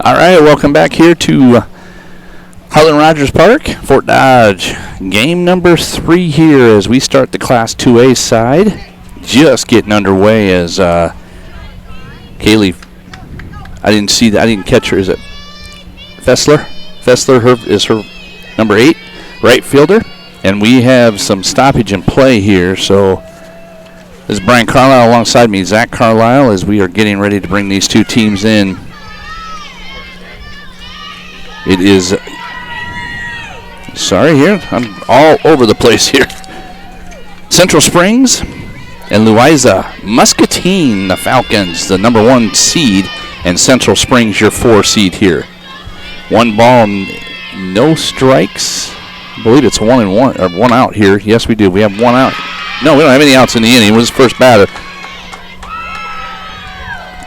All right, welcome back here to Harlan Rogers Park, Fort Dodge. Game number 3 here as we start the Class 2A side. Just getting underway as Kaylee, I didn't catch her. Is it Fessler? Fessler is her number 8, right fielder. And we have some stoppage in play here, so this is Brian Carlisle alongside me, Zach Carlisle, as we are getting ready to bring these two teams in. It is, sorry here, I'm all over the place here. Central Springs and Louisa-Muscatine, the Falcons, the number 1 seed, and Central Springs, your 4 seed here. 1 ball, no strikes. I believe it's 1-1, or 1 out here. Yes, we do. We have 1 out. No, we don't have any outs in the inning. It was first batter.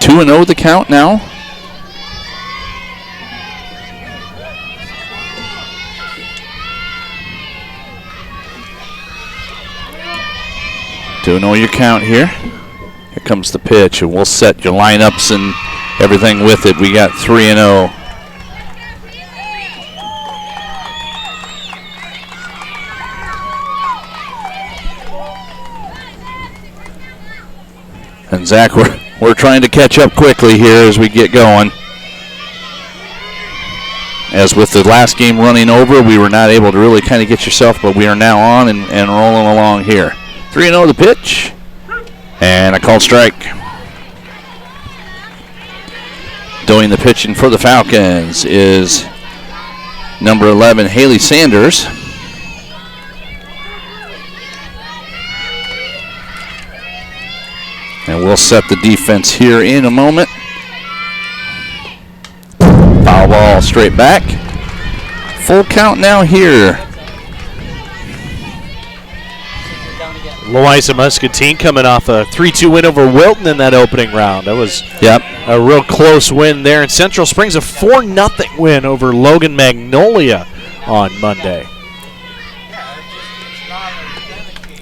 2-0 the count now. Do know your count here. Here comes the pitch, and we'll set your lineups and everything with it. We got 3-0. And Zach, we're trying to catch up quickly here as we get going. As with the last game running over, we were not able to really kind of get yourself, but we are now on and rolling along here. 3-0 the pitch, and a called strike. Doing the pitching for the Falcons is number 11, Haley Sanders. And we'll set the defense here in a moment. Foul ball straight back. Full count now here. Louisa-Muscatine coming off a 3-2 win over Wilton in that opening round. That was a real close win there. And Central Springs a 4-0 win over Logan Magnolia on Monday.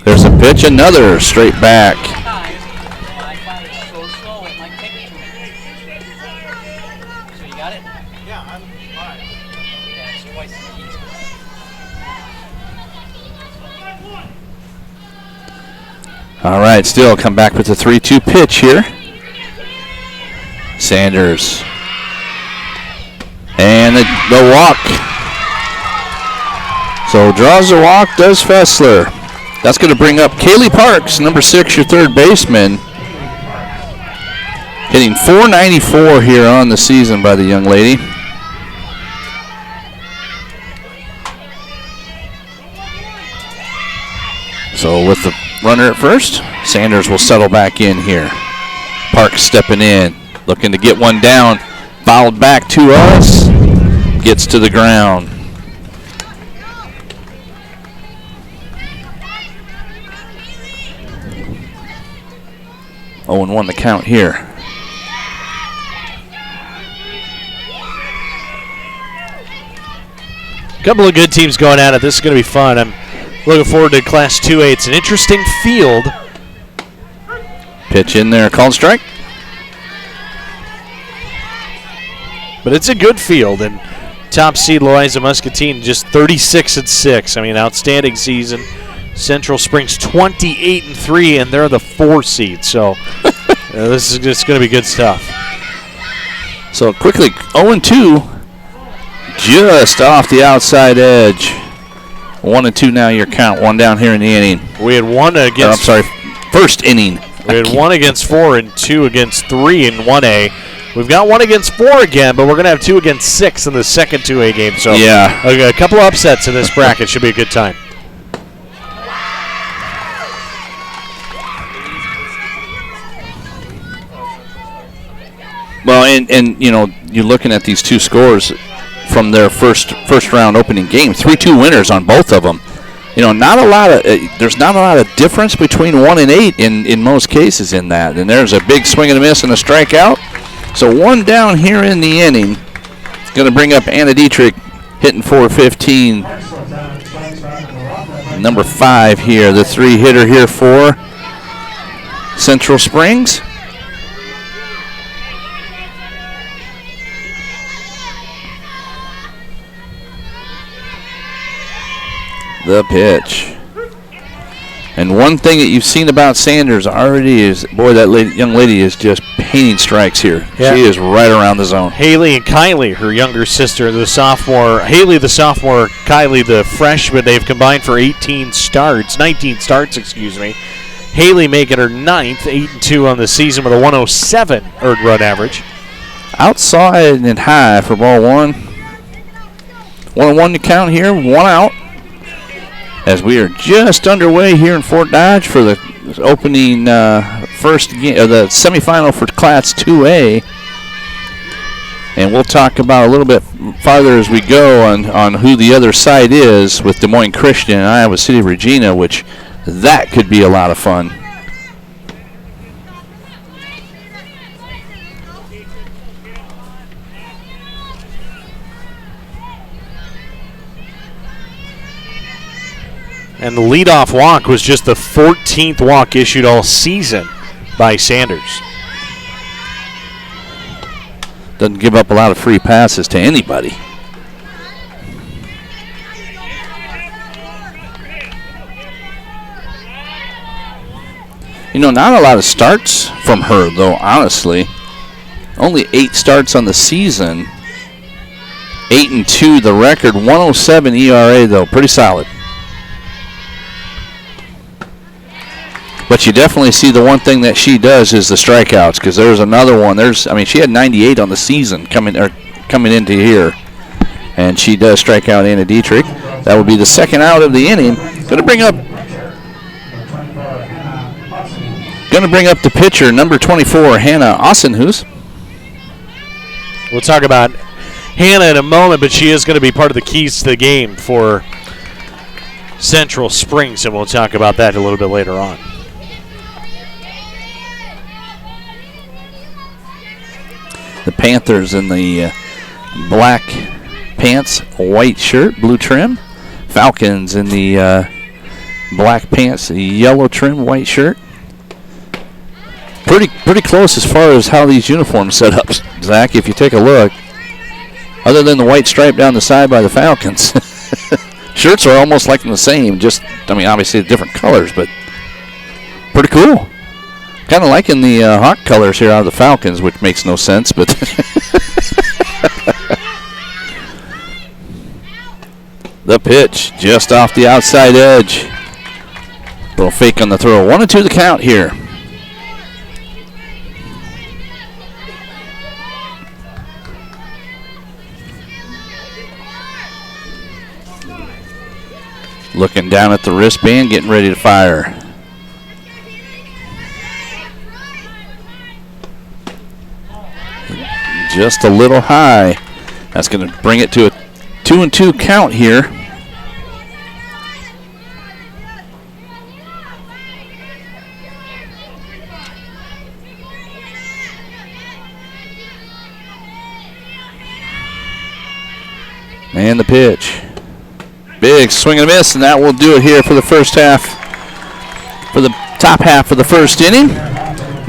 There's a pitch, another straight back. All right, still come back with the 3-2 pitch here. Sanders. And the walk. So draws the walk, does Fessler. That's going to bring up Kaylee Parks, number 6, your third baseman. Hitting .494 here on the season by the young lady. So with the runner at first, Sanders will settle back in here. Parks stepping in, looking to get one down. Fouled back to us. Gets to the ground. Oh, and 1 the count here. Couple of good teams going at it. This is going to be fun. I'm looking forward to Class 2A. It's an interesting field. Pitch in there, called strike. But it's a good field, and top seed Louisa-Muscatine just 36-6. I mean, outstanding season. Central Springs 28-3, and they're the 4 seed. So this is just going to be good stuff. So quickly, 0-2, just off the outside edge. 1-2 now your count. 1 down here in the inning. We had 1 against. First inning. We had 1 against 4 and 2 against 3 in 1A. We've got 1 against 4 again, but we're going to have 2 against 6 in the second 2A game. So yeah, a couple of upsets in this bracket. Should be a good time. Well, and you know, you're looking at these 2 scores from their first round opening game. 3-2 winners on both of them. You know, there's not a lot of difference between 1 and 8 in most cases in that. And there's a big swing and a miss and a strikeout. So 1 down here in the inning. Going to bring up Anna Dietrich, hitting .415. Number 5 here, the 3-hitter here for Central Springs. The pitch. And one thing that you've seen about Sanders already is, boy, that young lady is just painting strikes here. Yeah. She is right around the zone. Haley and Kylie, her younger sister, the sophomore. Haley, the sophomore, Kylie, the freshman. They've combined for 19 starts, excuse me. Haley making her 9th, 8-2 on the season with a 107 earned run average. Outside and high for ball one. 1-1 to count here, 1 out. As we are just underway here in Fort Dodge for the opening first game, the semifinal for Class 2A. And we'll talk about a little bit farther as we go on who the other side is with Des Moines Christian and Iowa City Regina, which that could be a lot of fun. And the leadoff walk was just the 14th walk issued all season by Sanders. Doesn't give up a lot of free passes to anybody. You know, not a lot of starts from her, though, honestly. Only 8 starts on the season. 8-2 the record. 107 ERA, though. Pretty solid. But you definitely see the one thing that she does is the strikeouts, because there's another one. She had 98 on the season coming into here, and she does strike out Anna Dietrich. That would be the second out of the inning. Going to bring up the pitcher, number 24, Hannah Ossenhus. We'll talk about Hannah in a moment, but she is going to be part of the keys to the game for Central Springs, and we'll talk about that a little bit later on. The Panthers in the black pants, white shirt, blue trim. Falcons in the black pants, yellow trim, white shirt. Pretty close as far as how these uniforms set up, Zach, if you take a look. Other than the white stripe down the side by the Falcons. Shirts are almost like the same, obviously different colors, but pretty cool. Kind of liking the hawk colors here out of the Falcons, which makes no sense, but the pitch just off the outside edge. Little fake on the throw. 1-2 the count here. Looking down at the wristband, getting ready to fire. Just a little high. That's going to bring it to a 2-2 count here. And the pitch. Big swing and a miss, and that will do it here for the first half. For the top half of the first inning.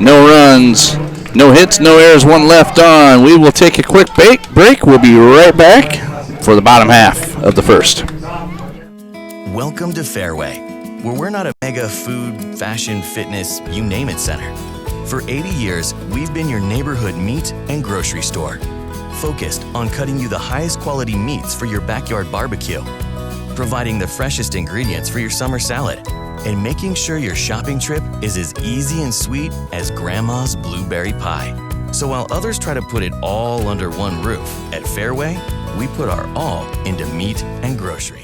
No runs, no hits, no errors, 1 left on. We will take a quick break. We'll be right back for the bottom half of the first. Welcome to Fairway, where we're not a mega food, fashion, fitness, you name it center. For 80 years, we've been your neighborhood meat and grocery store, focused on cutting you the highest quality meats for your backyard barbecue, providing the freshest ingredients for your summer salad, and making sure your shopping trip is as easy and sweet as Grandma's blueberry pie. So while others try to put it all under one roof, at Fairway, we put our all into meat and grocery.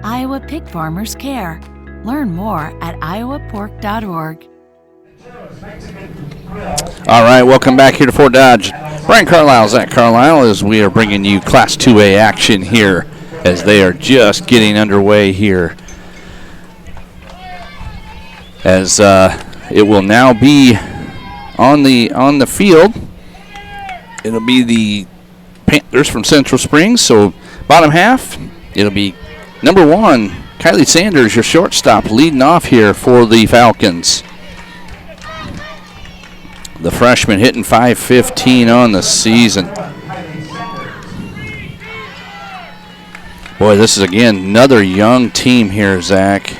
Iowa Pig Farmers Care. Learn more at iowapork.org. All right, welcome back here to Fort Dodge. Brian Carlisle, Zach Carlisle, as we are bringing you Class 2A action here as they are just getting underway here. As it will now be on the field, it'll be the Panthers from Central Springs. So bottom half, it'll be number 1, Kylie Sanders, your shortstop, leading off here for the Falcons. The freshman hitting .515 on the season. Boy, this is again another young team here, Zach.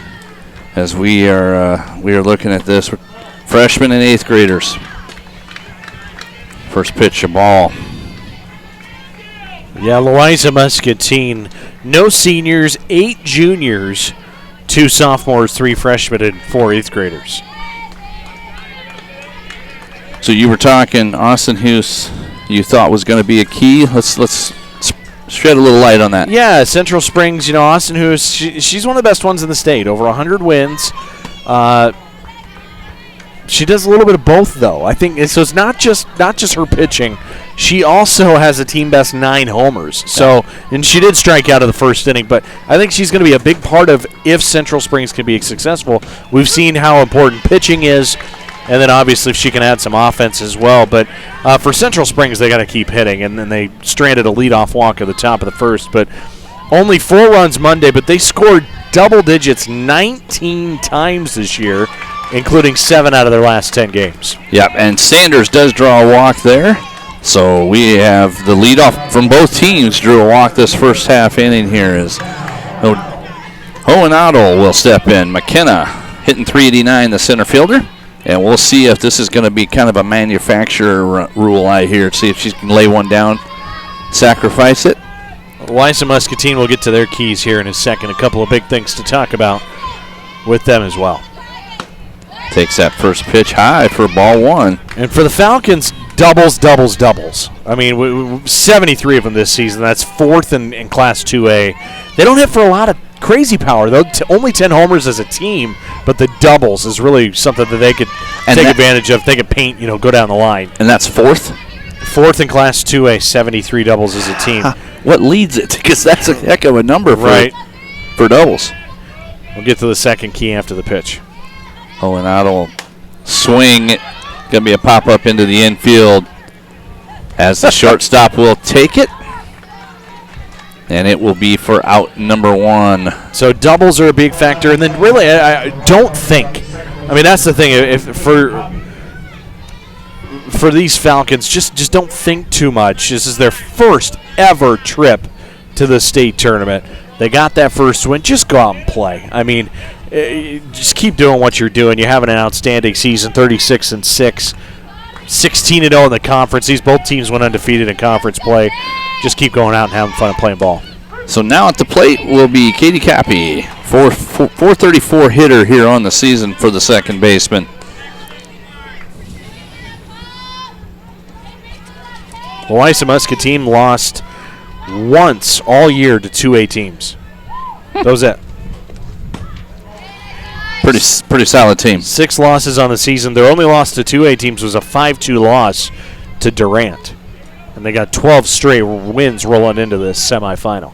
As we are looking at this, freshmen and 8th graders. First pitch, a ball. Yeah, Louisa-Muscatine, no seniors, 8 juniors, 2 sophomores, 3 freshmen, and 4 8th graders. So you were talking Austin Hughes, you thought was going to be a key. Let's shed a little light on that. Yeah, Central Springs, Austin Hughes, she's one of the best ones in the state, over 100 wins. She does a little bit of both, though. I think so. It's not just her pitching. She also has a team best 9 homers. So, and she did strike out of the first inning. But I think she's going to be a big part of if Central Springs can be successful. We've seen how important pitching is, and then obviously if she can add some offense as well. But for Central Springs, they got to keep hitting, and then they stranded a leadoff walk at the top of the first. But only 4 runs Monday, but they scored double digits 19 times this year, including 7 out of their last 10 games. Yep, and Sanders does draw a walk there. So we have the leadoff from both teams drew a walk this first half inning here as Hohenadel will step in. McKenna hitting .389, the center fielder. And we'll see if this is going to be kind of a manufacturer rule out here. See if she can lay one down, sacrifice it. Louisa-Muscatine will get to their keys here in a second. A couple of big things to talk about with them as well. Takes that first pitch high for ball 1. And for the Falcons, doubles. I mean, 73 of them this season. That's 4th in Class 2A. They don't hit for a lot of crazy power, though. Only 10 homers as a team, but the doubles is really something that they could take advantage of. They could paint, go down the line. And that's 4th? 4th in Class 2A, 73 doubles as a team. What leads it? Because that's a heck of a number for doubles. We'll get to the second key after the pitch. Hohenadel swing. Going to be a pop-up into the infield as the shortstop will take it. And it will be for out number 1. So doubles are a big factor. And then really, I don't think. I mean, that's the thing. If for these Falcons, just don't think too much. This is their first ever trip to the state tournament. They got that first win. Just go out and play. I mean, just keep doing what you're doing. You're having an outstanding season, 36-6, 16-0 in the conference. These both teams went undefeated in conference play. Just keep going out and having fun and playing ball. So now at the plate will be Katie Cappy, 434 hitter here on the season for the second baseman. Louisa-Muscatine lost once all year to 2A teams. That was it. Pretty solid team. 6 losses on the season. Their only loss to 2A teams was a 5-2 loss to Durant. And they got 12 straight wins rolling into this semifinal.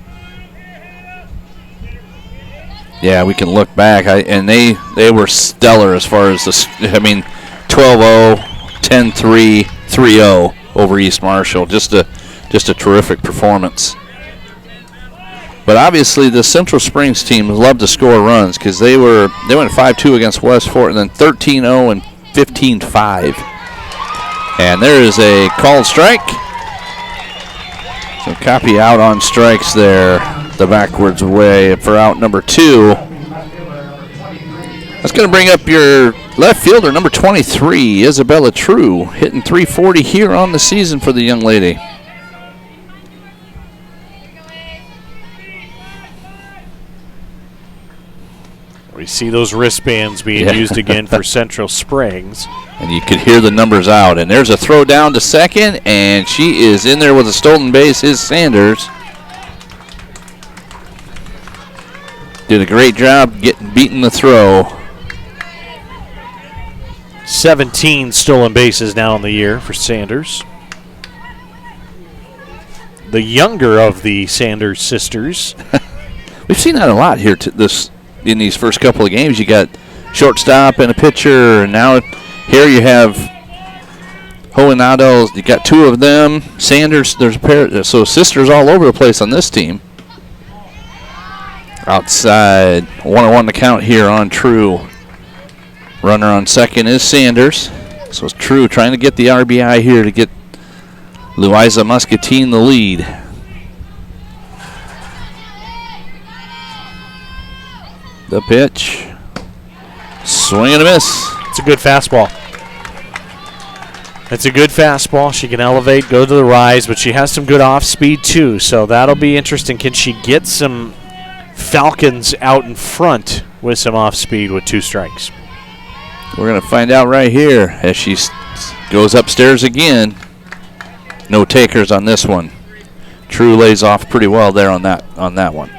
Yeah, we can look back. And they were stellar as far as 12-0, 10-3, 3-0 over East Marshall. Just a terrific performance. But obviously the Central Springs team loved to score runs because they went 5-2 against West Fort and then 13-0 and 15-5. And there is a called strike. So Cappy out on strikes there the backwards way for out number 2. That's going to bring up your left fielder, number 23, Isabella True, hitting .340 here on the season for the young lady. We see those wristbands being used again for Central Springs. And you could hear the numbers out. And there's a throw down to second, and she is in there with a stolen base. Is Sanders. Did a great job beating the throw. 17 stolen bases now in the year for Sanders. The younger of the Sanders sisters. We've seen that a lot here in these first couple of games. You got shortstop and a pitcher, and now here you have Hohenado, you got two of them. Sanders, there's a pair, so sisters all over the place on this team. Outside, 1-1 to count here on True. Runner on second is Sanders. So it's True trying to get the RBI here to get Louisa-Muscatine the lead. The pitch. Swing and a miss. It's a good fastball. It's a good fastball. She can elevate, go to the rise, but she has some good off speed too. So that'll be interesting. Can she get some Falcons out in front with some off speed with 2 strikes? We're going to find out right here as she goes upstairs again. No takers on this one. True lays off pretty well there on that one.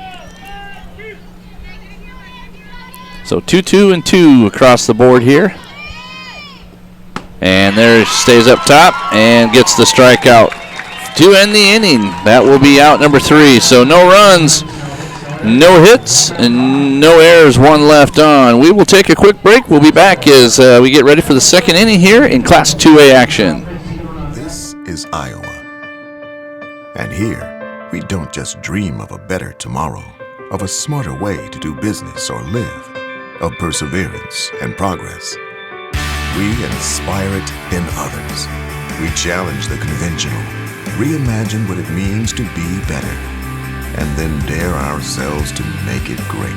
So 2-2 and 2 across the board here. And there stays up top and gets the strikeout to end the inning. That will be out number 3. So no runs, no hits, and no errors, 1 left on. We will take a quick break. We'll be back as we get ready for the second inning here in Class 2A action. This is Iowa. And here, we don't just dream of a better tomorrow, of a smarter way to do business or live, of perseverance and progress. We inspire it in others. We challenge the conventional, reimagine what it means to be better, and then dare ourselves to make it great.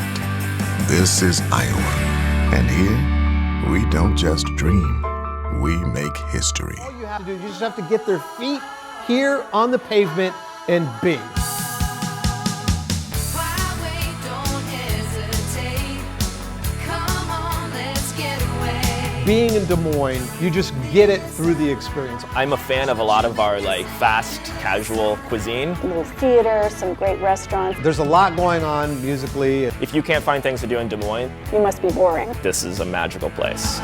This is Iowa. And here, we don't just dream, we make history. All you have to do, you just have to get their feet here on the pavement and bing. Being in Des Moines, you just get it through the experience. I'm a fan of a lot of our fast, casual cuisine. A little theater, some great restaurants. There's a lot going on musically. If you can't find things to do in Des Moines, You must be boring. this is a magical place.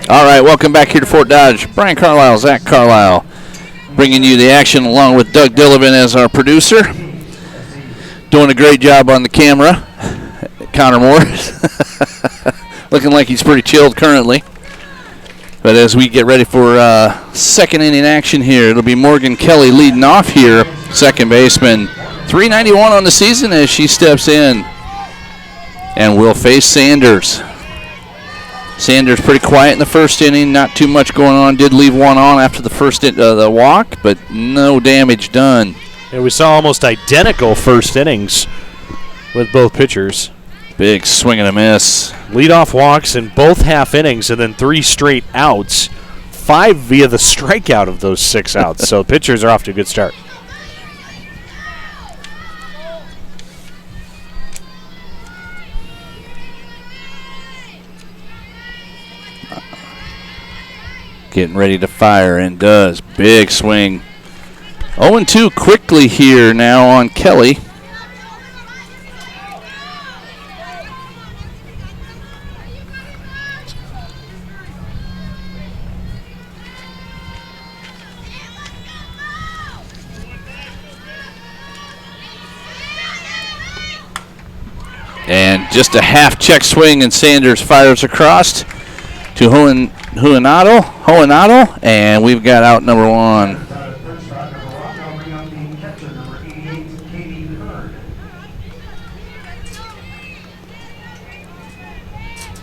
All right, welcome back here to Fort Dodge. Brian Carlisle, Zach Carlisle, bringing you the action along with Doug Dillevin as our producer. Doing a great job on the camera. Connor Morris. Looking like he's pretty chilled currently. But as we get ready for second inning action here, it'll be Morgan Kelly leading off here, second baseman. 391 on the season as she steps in. And will face Sanders. Sanders pretty quiet in the first inning, not too much going on. Did leave 1 on after the first the walk, but no damage done. Yeah, we saw almost identical first innings with both pitchers. Big swing and a miss. Leadoff walks in both half innings and then 3 straight outs. 5 via the strikeout of those 6 outs. So pitchers are off to a good start. Getting ready to fire and does. Big swing. 0-2 quickly here now on Kelly. And just a half check swing, and Sanders fires across to Hohenado, and we've got out number 1.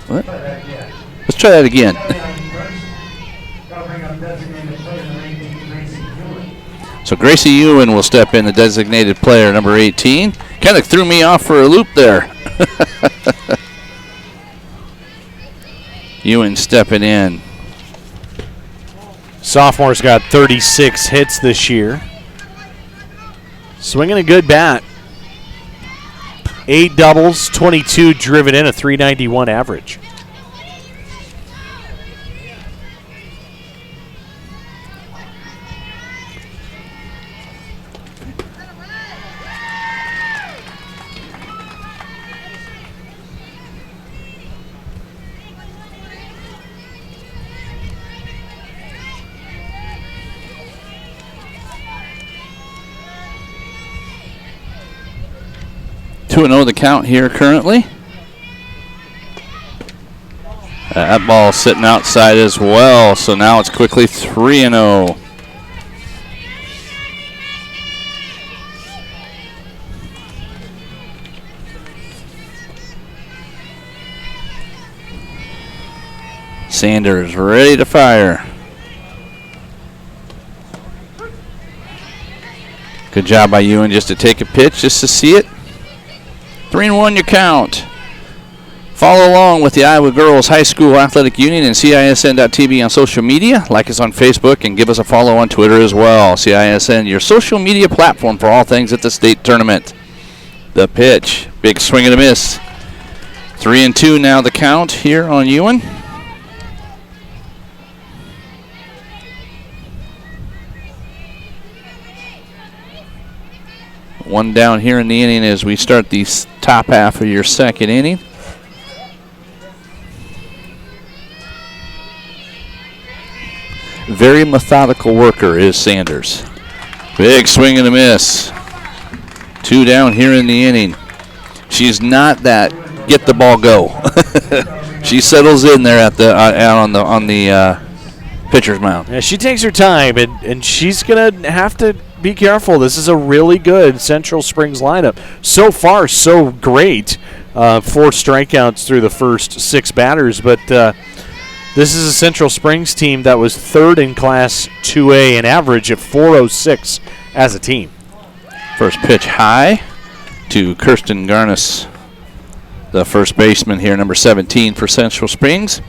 What? Let's try that again. So Gracie Ewan will step in, the designated player, number 18. Kind of threw me off for a loop there. Ewan stepping in. Sophomore's got 36 hits this year. Swinging a good bat. 8 doubles, 22 driven in, a 391 average. Two 2-0 the count here currently. That ball sitting outside as well, so now it's quickly 3-0. Sanders ready to fire. Good job by Ewan just to take a pitch, just to see it. 3-1 your count. Follow along with the Iowa Girls High School Athletic Union and CISN.TV on social media. Like us on Facebook and give us a follow on Twitter as well. CISN, your social media platform for all things at the state tournament. The pitch, big swing and a miss. 3-2 now the count here on Ewan. One down here in the inning as we start the top half of your second inning. Very methodical worker is Sanders. Big swing and a miss. 2 down here in the inning. She's not that get the ball go. She settles in there at the on the pitcher's mound. Yeah, she takes her time, and she's gonna have to be careful. This is a really good Central Springs lineup. So far, so great. 4 strikeouts through the first 6 batters, but this is a Central Springs team that was 3rd in Class 2A in average at .406 as a team. First pitch high to Kirsten Garnis, the first baseman here, number 17 for Central Springs.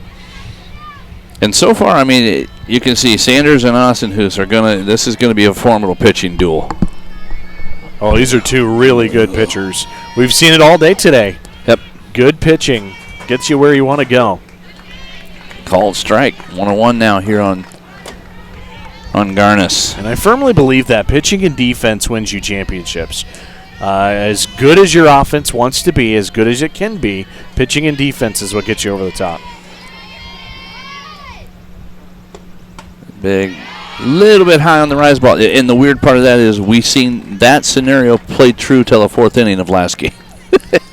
And so far, I mean, you can see Sanders and Austin-Hus are this is gonna be a formidable pitching duel. Oh, these are 2 really good pitchers. We've seen it all day today. Yep. Good pitching gets you where you want to go. Called strike. 1-1 now here on Garnis. And I firmly believe that pitching and defense wins you championships. As good as your offense wants to be, as good as it can be, pitching and defense is what gets you over the top. Big, little bit high on the rise ball. And the weird part of that is we seen that scenario played true till the 4th inning of last game.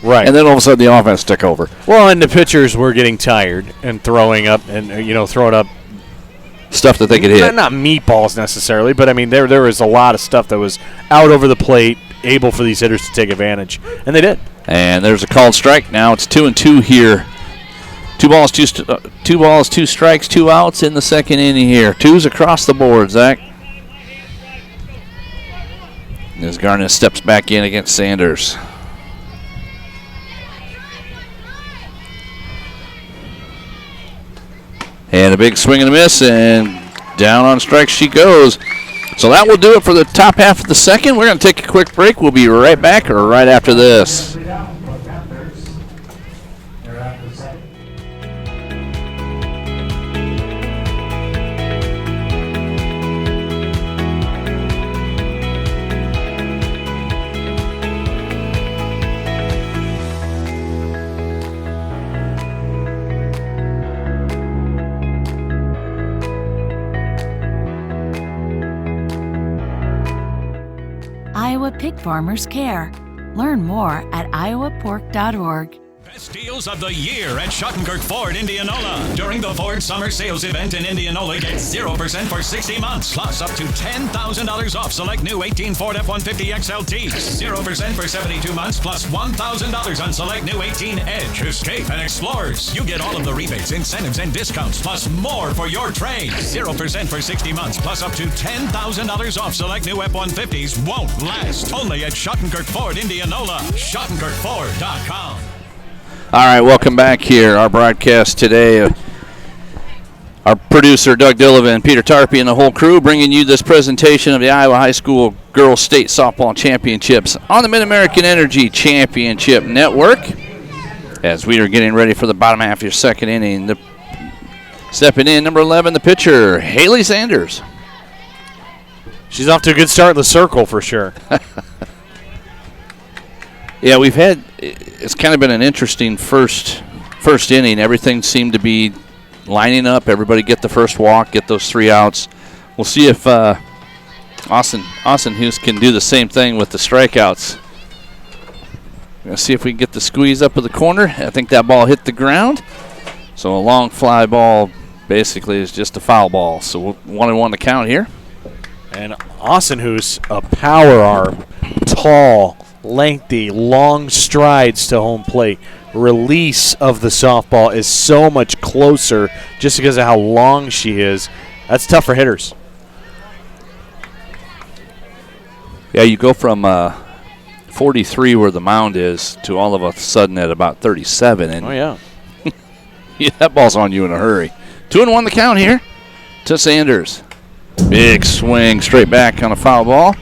Right. And then all of a sudden the offense took over. Well, and the pitchers were getting tired and throwing up throwing up stuff that they could hit. Not meatballs necessarily, but I mean there was a lot of stuff that was out over the plate, able for these hitters to take advantage, and they did. And there's a called strike. Now it's 2-2 here. 2 balls, 2 strikes, 2 outs in the second inning here. 2s across the board, Zach. As Garnis steps back in against Sanders. And a big swing and a miss, and down on strikes she goes. So that will do it for the top half of the second. We're going to take a quick break. We'll be right back right after this. Iowa pig farmers care. Learn more at iowapork.org. Best deals of the year at Schottenkirk Ford, Indianola. During the Ford Summer Sales Event in Indianola, get 0% for 60 months, plus up to $10,000 off select new 18 Ford F-150 XLTs. 0% for 72 months, plus $1,000 on select new 18 Edge, Escape, and Explorers. You get all of the rebates, incentives, and discounts, plus more for your trade. 0% for 60 months, plus up to $10,000 off select new F-150s won't last. Only at Schottenkirk Ford, Indianola. SchottenkirkFord.com. All right, welcome back here. Our broadcast today, our producer Doug Dillevin, Peter Tarpey, and the whole crew bringing you this presentation of the Iowa High School Girls State Softball Championships on the Mid-American Energy Championship Network. As we are getting ready for the bottom half of your second inning, stepping in, number 11, the pitcher, Haley Sanders. She's off to a good start in the circle for sure. Yeah, it's kind of been an interesting first inning. Everything seemed to be lining up. Everybody get the first walk, get those 3 outs. We'll see if Austin-Hus can do the same thing with the strikeouts. We're going to see if we can get the squeeze up in the corner. I think that ball hit the ground. So a long fly ball basically is just a foul ball. So 1-1 to count here. And Austin, who's a power arm, tall, lengthy, long strides to home plate. Release of the softball is so much closer just because of how long she is. That's tough for hitters. Yeah, you go from 43 where the mound is to all of a sudden at about 37. And oh, yeah. yeah, that ball's on you in a hurry. 2-1 the count here to Sanders. Big swing straight back on a foul ball.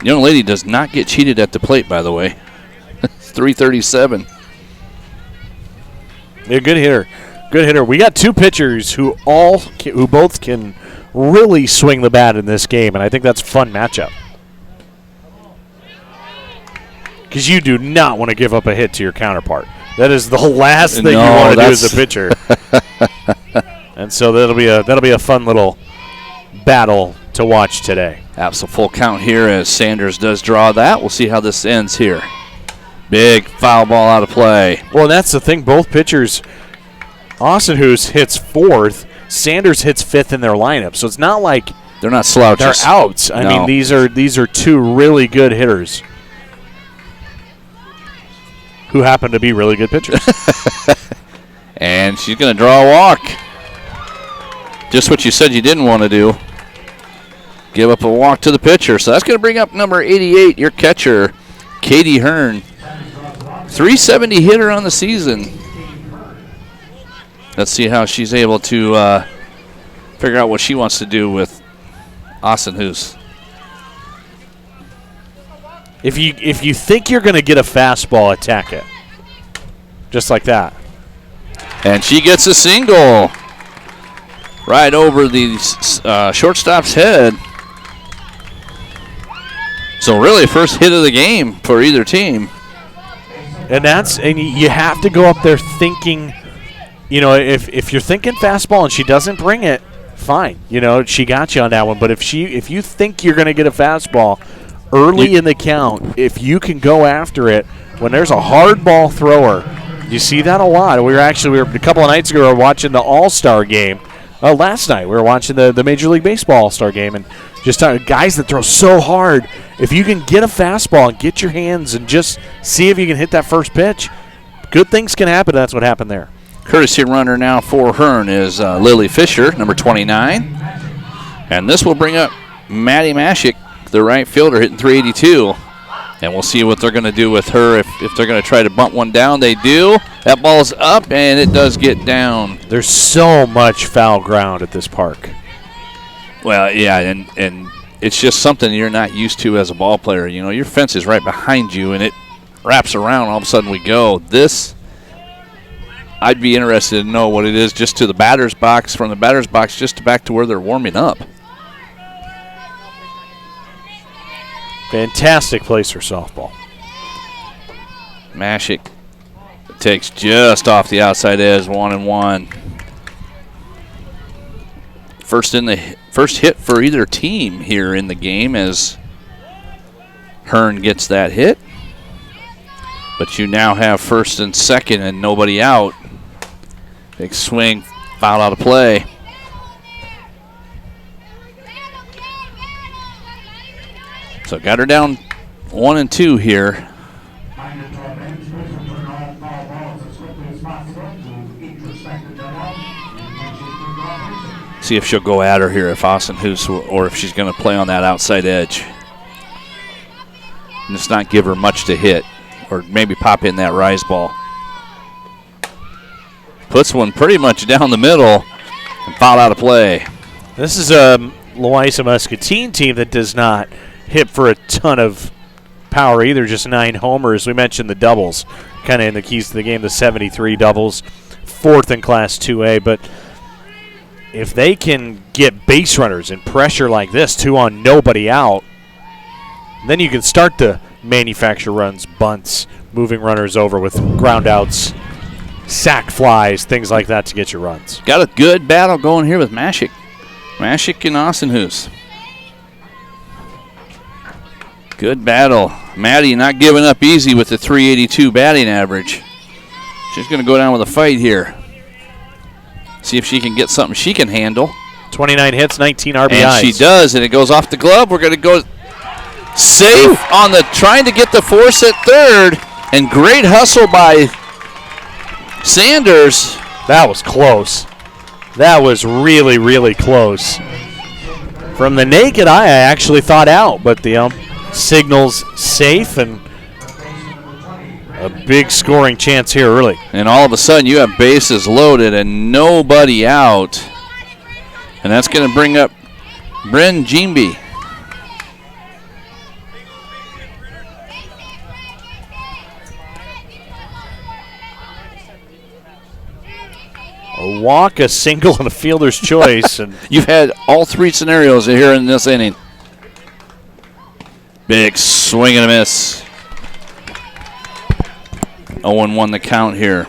Young lady does not get cheated at the plate, by the way. 337. Yeah, good hitter. Good hitter. We got two pitchers who both can really swing the bat in this game, and I think that's a fun matchup. Because you do not want to give up a hit to your counterpart. That is the last thing you want to do as a pitcher. And so that'll be a fun little battle to watch today. Absolute full count here as Sanders does draw that. We'll see how this ends here. Big foul ball out of play. Well, that's the thing. Both pitchers, Austin Hoos hits fourth, Sanders hits fifth in their lineup. So it's not like they're not slouches. They're outs. I mean, these are two really good hitters who happen to be really good pitchers. And she's going to draw a walk. Just what you said you didn't want to do. Give up a walk to the pitcher. So that's going to bring up number 88, your catcher, Katie Hearn. 370 hitter on the season. Let's see how she's able to figure out what she wants to do with Austin Hoos. If you think you're going to get a fastball, attack it. Just like that. And she gets a single right over the shortstop's head. So really first hit of the game for either team. And you have to go up there thinking, if you're thinking fastball and she doesn't bring it, fine. She got you on that one. But if you think you're going to get a fastball early in the count, if you can go after it when there's a hard ball thrower, you see that a lot. We were a couple of nights ago, we were watching the All-Star game. Last night we were watching the Major League Baseball All-Star game, and just guys that throw so hard. If you can get a fastball and get your hands and just see if you can hit that first pitch, good things can happen. That's what happened there. Courtesy runner now for Hearn is Lily Fisher, number 29. And this will bring up Maddie Mashik, the right fielder, hitting 382. And we'll see what they're going to do with her. If they're going to try to bunt one down, they do. That ball's up, and it does get down. There's so much foul ground at this park. Well, yeah, and it's just something you're not used to as a ball player. Your fence is right behind you, and it wraps around. All of a sudden we go. This, I'd be interested to know what it is just to the batter's box, from the batter's box just back to where they're warming up. Fantastic place for softball. Mashik takes just off the outside edge, 1-1. First hit for either team here in the game as Hearn gets that hit. But you now have first and second and nobody out. Big swing, foul out of play. So got her down 1-2 here. See if she'll go at her here, if Austin Hoos, or if she's going to play on that outside edge. And just not give her much to hit, or maybe pop in that rise ball. Puts one pretty much down the middle and foul out of play. This is a Louisa-Muscatine team that does not hit for a ton of power either, just 9 homers. We mentioned the doubles, kind of in the keys to the game, the 73 doubles, 4th in Class 2A. But if they can get base runners and pressure like this, 2 on nobody out, then you can start to manufacture runs, bunts, moving runners over with ground outs, sack flies, things like that to get your runs. Got a good battle going here with Mashik. Mashik and Austin Hoos. Good battle. Maddie not giving up easy with the 382 batting average. She's going to go down with a fight here. See if she can get something she can handle. 29 hits, 19 RBIs. And she does, and it goes off the glove. We're going to go safe on the trying to get the force at third. And great hustle by Sanders. That was close. That was really, really close. From the naked eye, I actually thought out, but the signal's safe and a big scoring chance here early. And all of a sudden, you have bases loaded and nobody out. And that's going to bring up Bryn Jeanby. A walk, a single, and a fielder's choice. And you've had all three scenarios here in this inning. Big swing and a miss. 0-1 the count here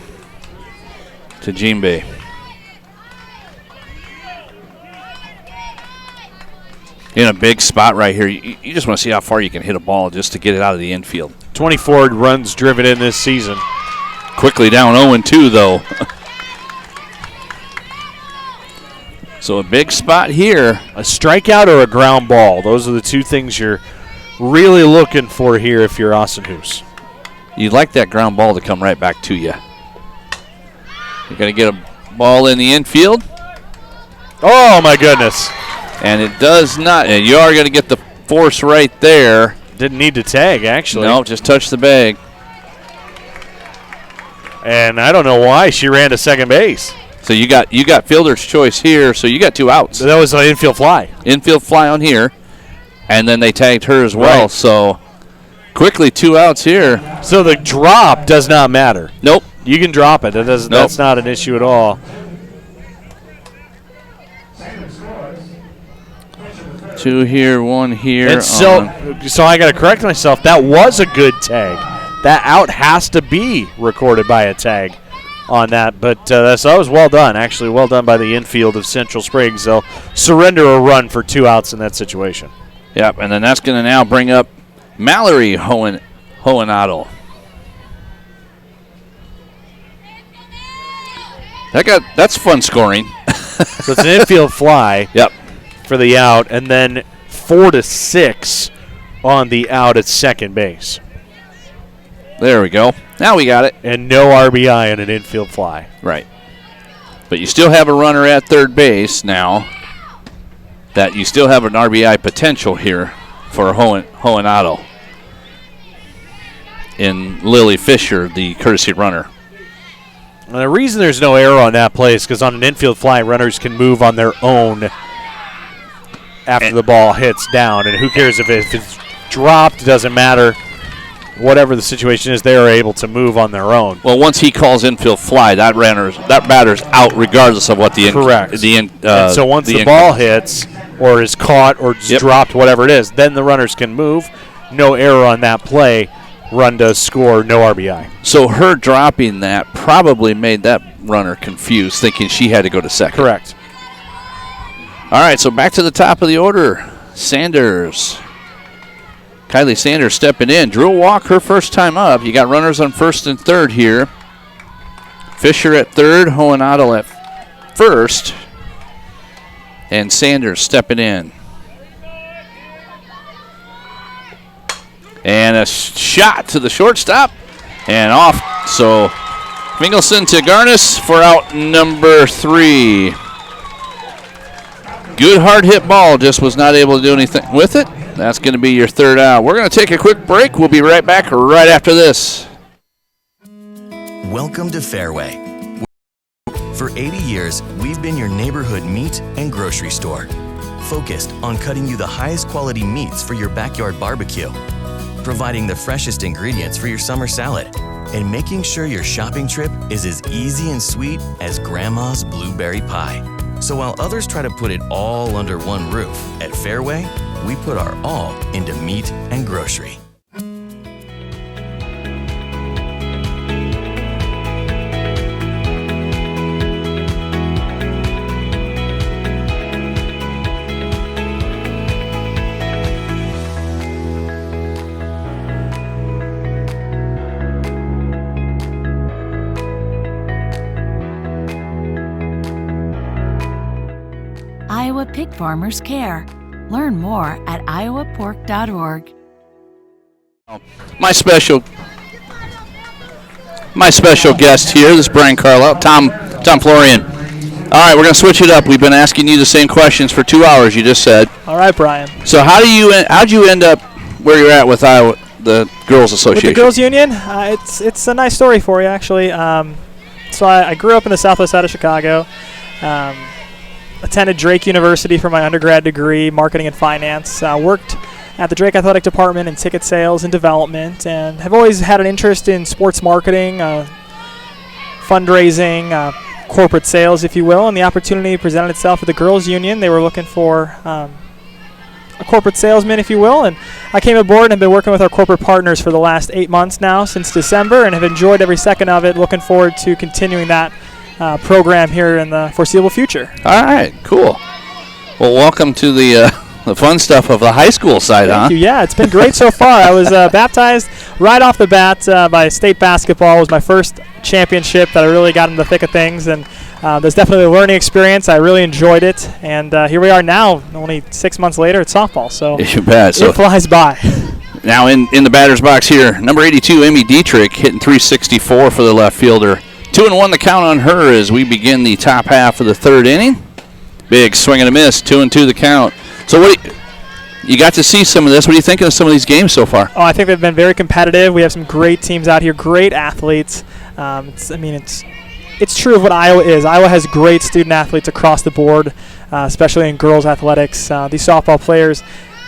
to Jeanby. In a big spot right here. You just want to see how far you can hit a ball just to get it out of the infield. 24 runs driven in this season. Quickly down 0-2 though. So a big spot here. A strikeout or a ground ball. Those are the two things you're really looking for here if you're Austin Hoos. You'd like that ground ball to come right back to you. You're going to get a ball in the infield. Oh, my goodness. And it does not. And you are going to get the force right there. Didn't need to tag, actually. No, just touch the bag. And I don't know why she ran to second base. So you got fielder's choice here, so you got two outs. That was an infield fly. Infield fly on here. And then they tagged her as well. Right. So quickly 2 outs here. So the drop does not matter. Nope. You can drop it. That's not an issue at all. 2 here, 1 here. And so I got to correct myself. That was a good tag. That out has to be recorded by a tag on that. But that was well done. Actually, well done by the infield of Central Springs. They'll surrender a run for 2 outs in that situation. Yep, and then that's going to now bring up Mallory Hohenadel. That's fun scoring. So it's an infield fly. Yep. For the out, and then 4-6 on the out at second base. There we go. Now we got it. And no RBI in an infield fly. Right. But you still have a runner at third base now. That you still have an RBI potential here for Hohenadel in Lily Fisher, the courtesy runner. And the reason there's no error on that play is because on an infield fly, runners can move on their own after the ball hits down. And who cares if it's dropped, it doesn't matter. Whatever the situation is, they are able to move on their own. Well, once he calls infield fly, that batter's out regardless of what the correct. So once the ball hits or is caught or dropped, whatever it is, then the runners can move. No error on that play. Run does score, no RBI. So her dropping that probably made that runner confused, thinking she had to go to second. Correct. All right, so back to the top of the order. Sanders. Kylie Sanders stepping in. Drew a walk her first time up. You got runners on first and third here. Fisher at third, Hohenadel at first. And Sanders stepping in. And a shot to the shortstop. And off. So Mingleson to Garnis for out number 3. Good hard hit ball, just was not able to do anything with it. That's going to be your third out. We're going to take a quick break. We'll be right back right after this. Welcome to Fairway. For 80 years, we've been your neighborhood meat and grocery store, focused on cutting you the highest quality meats for your backyard barbecue, providing the freshest ingredients for your summer salad, and making sure your shopping trip is as easy and sweet as Grandma's blueberry pie. So while others try to put it all under one roof, at Fairway, we put our all into meat and grocery. Great farmers care. Learn more at iowapork.org. My special guest here, this is Brian Carlisle, Tom Florian. All right, we're going to switch it up. We've been asking you the same questions for 2 hours, you just said. All right, Brian. So how'd you end up where you're at with Iowa, the Girls Association? With the Girls Union, it's a nice story for you, actually. So I grew up in the southwest side of Chicago. Attended Drake University for my undergrad degree, marketing and finance. Worked at the Drake Athletic Department in ticket sales and development, and have always had an interest in sports marketing, fundraising, corporate sales, if you will, and the opportunity presented itself at the Girls Union. They were looking for a corporate salesman, if you will, and I came aboard and have been working with our corporate partners for the last 8 months now, since December, and have enjoyed every second of it. Looking forward to continuing that program here in the foreseeable future. All right, cool. Well, welcome to the fun stuff of the high school side, Thank you. Yeah, it's been great so far. I was baptized right off the bat by state basketball. It was my first championship that I really got in the thick of things, and there's definitely a learning experience. I really enjoyed it, and here we are now, only 6 months later at softball. So you bet. So it flies by. Now in the batter's box here, number 82, Amy Dietrich, hitting .364 for the left fielder. 2-1 the count on her as we begin the top half of the third inning. Big swing and a miss, 2-2 the count. So you got to see some of this. What are you thinking of some of these games so far? Oh, I think they've been very competitive. We have some great teams out here, great athletes. It's true of what Iowa is. Iowa has great student athletes across the board, especially in girls athletics. These softball players,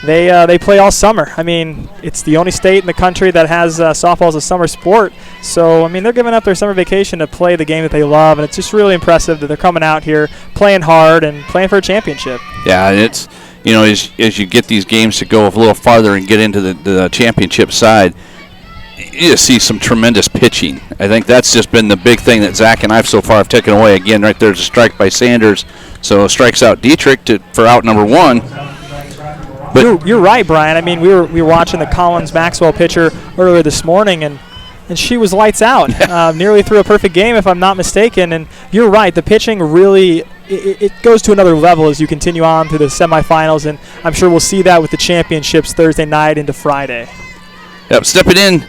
they play all summer. I mean, it's the only state in the country that has softball as a summer sport. So, I mean, they're giving up their summer vacation to play the game that they love, and it's just really impressive that they're coming out here, playing hard, and playing for a championship. Yeah, it's, you know, as you get these games to go a little farther and get into the championship side, you just see some tremendous pitching. I think that's just been the big thing that Zach and I so far have taken away. Again, right there's a strike by Sanders, so strikes out Dietrich for out number one. But you're right, Brian. I mean, we were watching the Collins-Maxwell pitcher earlier this morning, and she was lights out. Nearly threw a perfect game, if I'm not mistaken. And you're right, the pitching really it goes to another level as you continue on through the semifinals, and I'm sure we'll see that with the championships Thursday night into Friday. Yep, stepping in,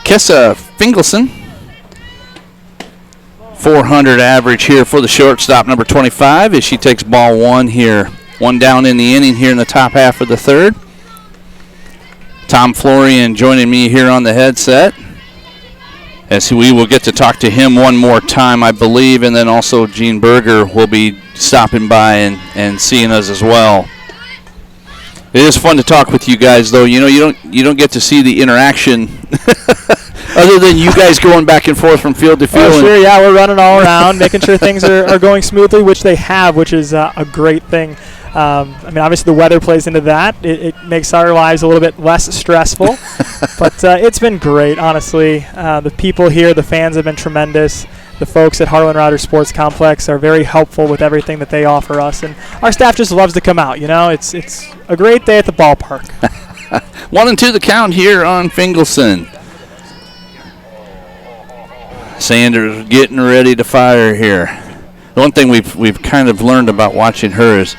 Kessa Fingelson. 400 average here for the shortstop, number 25, as she takes ball one here. One down in the inning here in the top half of the third. Tom Florian joining me here on the headset, as we will get to talk to him one more time, I believe, and then also Gene Berger will be stopping by and seeing us as well. It is fun to talk with you guys, though. You know, you don't get to see the interaction other than you guys going back and forth from field to field. Oh, sure, yeah, we're running all around, making sure things are going smoothly, which they have, which is a great thing. I mean, obviously the weather plays into that. It makes our lives a little bit less stressful. But it's been great, honestly. The people here, the fans have been tremendous. The folks at Harlan-Rogers Sports Complex are very helpful with everything that they offer us. And our staff just loves to come out, you know. It's a great day at the ballpark. 1-2 the count here on Fingelson. Sanders getting ready to fire here. The one thing we've kind of learned about watching her is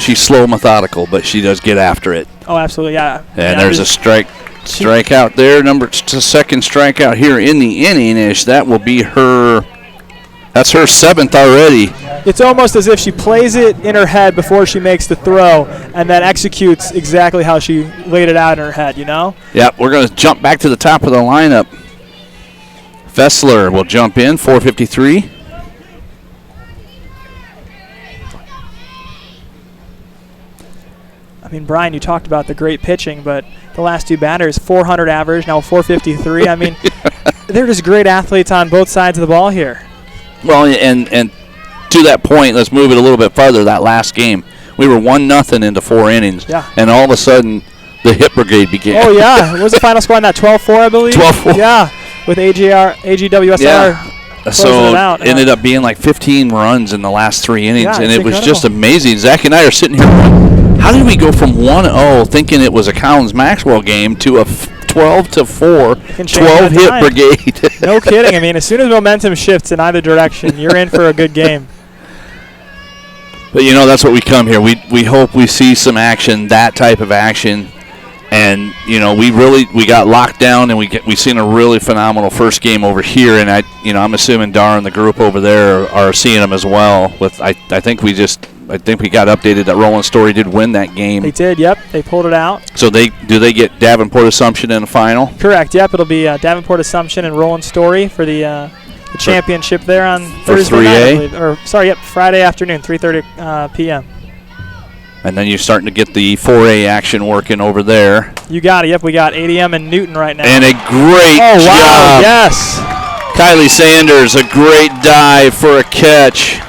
she's slow, methodical, but she does get after it. Oh, absolutely, yeah. And there's a strikeout there. Second strikeout here in the inning. That will be that's her seventh already. It's almost as if she plays it in her head before she makes the throw and then executes exactly how she laid it out in her head, you know? Yep, we're going to jump back to the top of the lineup. Fessler will jump in, 453. I mean, Brian, you talked about the great pitching, but the last two batters, 400 average, now 453. I mean, they're just great athletes on both sides of the ball here. Well, and to that point, let's move it a little bit farther. That last game, we were 1-0 into 4 innings, and all of a sudden, the hit brigade began. Oh, yeah. What was the final score on that? 12-4, I believe? 12-4. Yeah, with IGHSAU. Yeah. So it out. Ended up being like 15 runs in the last 3 innings, and it was just amazing. Zach and I are sitting here going, how did we go from 1-0 thinking it was a Collins-Maxwell game to a 12-4, 12-hit brigade? No kidding. I mean, as soon as momentum shifts in either direction, you're in for a good game. But, that's what we come here. We hope we see some action, that type of action. And, we got locked down, and we seen a really phenomenal first game over here. And, I'm assuming Dar and the group over there are seeing them as well. I think we got updated that Roland Story did win that game. They did, yep. They pulled it out. So do they get Davenport Assumption in the final? Correct, yep. It'll be Davenport Assumption and Roland Story for the championship there on Thursday 3A? night, I believe. Friday afternoon, 3:30 p.m. And then you're starting to get the 4A action working over there. You got it. Yep, we got ADM and Newton right now. And a great job. Wow, yes. Kylie Sanders, a great dive for a catch.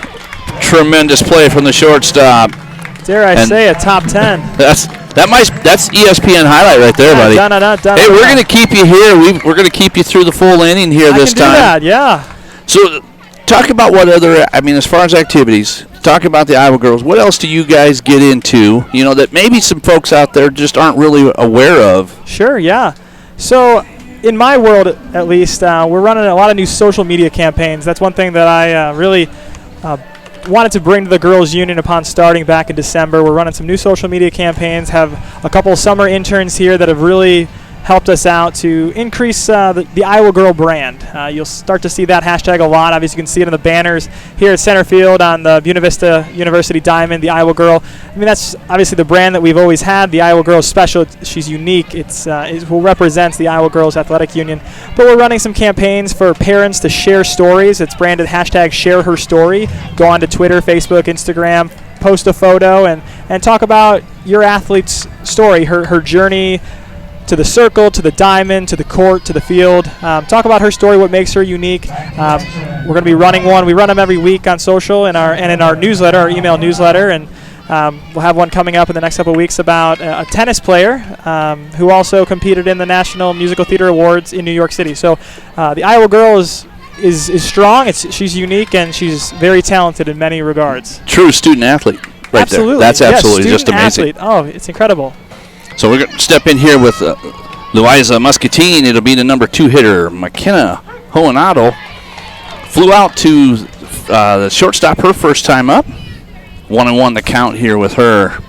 Tremendous play from the shortstop. Dare I say a top 10. That's ESPN highlight right there, buddy. Hey, we're going to keep you here. We're going to keep you through the full inning here this time. I can do that, yeah. So talk about what other, as far as activities, talk about the Iowa girls. What else do you guys get into, that maybe some folks out there just aren't really aware of? Sure, yeah. So in my world, at least, we're running a lot of new social media campaigns. That's one thing that I really wanted to bring to the girls' union upon starting back in December. We're running some new social media campaigns, have a couple of summer interns here that have really helped us out to increase the Iowa Girl brand. You'll start to see that hashtag a lot. Obviously, you can see it on the banners here at center field on the Buena Vista University Diamond, the Iowa Girl. That's obviously the brand that we've always had. The Iowa Girl is special. She's unique. It will represent the Iowa Girls Athletic Union. But we're running some campaigns for parents to share stories. It's branded hashtag Share Her Story. Go on to Twitter, Facebook, Instagram, post a photo, and talk about your athlete's story, her journey to the circle, to the diamond, to the court, to the field. Talk about her story, what makes her unique. We're going to be running one. We run them every week on social and in our newsletter, our email newsletter, and we'll have one coming up in the next couple of weeks about a tennis player who also competed in the National Musical Theater Awards in New York City. So the Iowa Girl is strong. She's unique, and she's very talented in many regards. True student athlete right absolutely. There. That's absolutely just amazing. Athlete. Oh, it's incredible. So we're going to step in here with Louisa-Muscatine. It'll be the number 2 hitter, McKenna Hohenadel. Flew out to the shortstop her first time up. 1-1 the count here with her.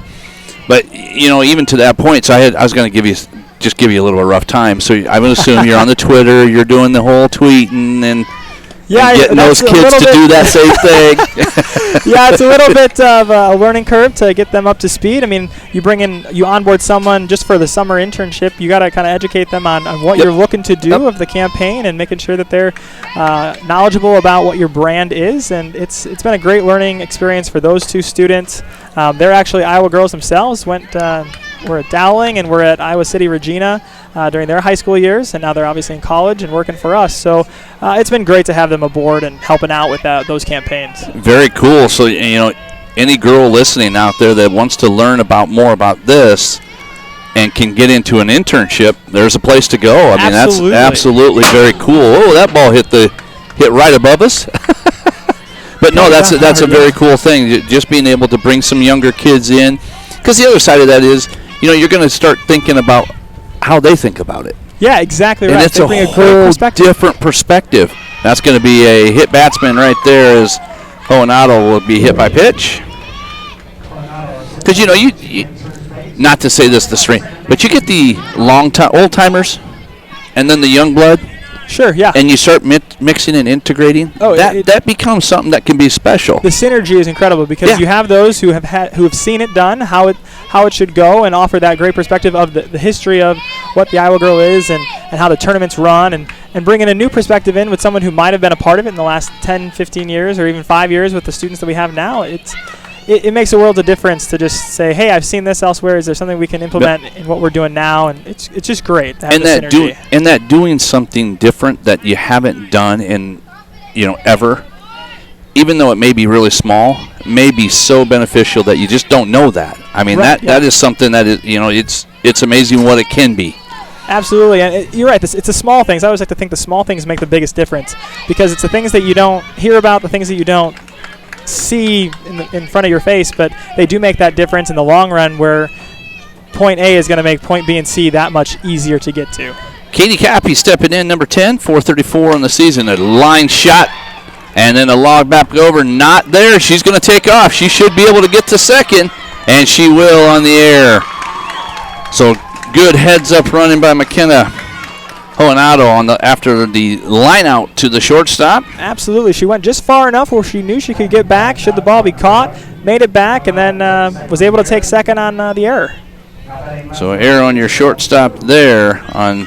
But, even to that point, so I was going to give you a little rough time. So I'm going to assume you're on the Twitter, you're doing the whole tweeting and getting those kids to do that same thing. Yeah, it's a little bit of a learning curve to get them up to speed. You onboard someone just for the summer internship. You got to kind of educate them on what you're looking to do of the campaign and making sure that they're knowledgeable about what your brand is. And it's been a great learning experience for those 2 students. They're actually Iowa girls themselves. We're at Dowling and we're at Iowa City Regina during their high school years, and now they're obviously in college and working for us. So it's been great to have them aboard and helping out with those campaigns. Very cool. So, any girl listening out there that wants to learn more about this and can get into an internship, there's a place to go. Absolutely. That's absolutely very cool. Oh, that ball hit right above us. But no, that's a very cool thing, just being able to bring some younger kids in. Because the other side of that is, you're going to start thinking about how they think about it. Yeah, exactly right. And it's a whole different perspective. That's going to be a hit batsman right there as Hohenadel will be hit by pitch. Because, you not to say this the string, but you get the old-timers and then the young blood. Sure, yeah. And you start mixing and integrating. Oh, that becomes something that can be special. The synergy is incredible because you have those who have seen it done, how it should go, and offer that great perspective of the history of what the Iowa Girl is and how the tournaments run, and bringing a new perspective in with someone who might have been a part of it in the last 10, 15 years or even 5 years with the students that we have now. It makes a world of difference to just say, hey, I've seen this elsewhere. Is there something we can implement in what we're doing now? And it's just great to have the synergy. And that doing something different that you haven't done in, ever, even though it may be really small, may be so beneficial that you just don't know that. That is something that is, it's amazing what it can be. Absolutely, and you're right. It's the small things. I always like to think the small things make the biggest difference because it's the things that you don't hear about, the things that you don't see in front of your face, but they do make that difference in the long run where point A is going to make point B and C that much easier to get to. Katie Cappy stepping in, number 10, 434 on the season. A line shot And then a log back over, not there. She's going to take off. She should be able to get to second, and she will on the air. So good heads-up running by McKenna Hohenado after the line out to the shortstop. Absolutely. She went just far enough where she knew she could get back should the ball be caught, made it back, and then was able to take second on the error. So error on your shortstop there on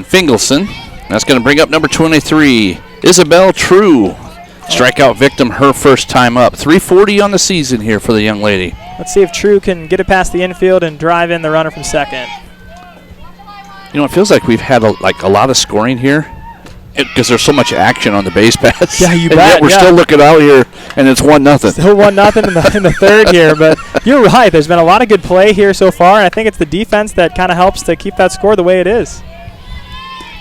Fingelson. That's going to bring up number 23, Isabel True. Strikeout victim her first time up. 340 on the season here for the young lady. Let's see if True can get it past the infield and drive in the runner from second. You know, it feels like we've had a lot of scoring here because there's so much action on the base paths. Yeah, you and bet. Yet we're still looking out here, and it's 1-0. Still 1-0 in the third here, but you're right. There's been a lot of good play here so far, and I think it's the defense that kind of helps to keep that score the way it is.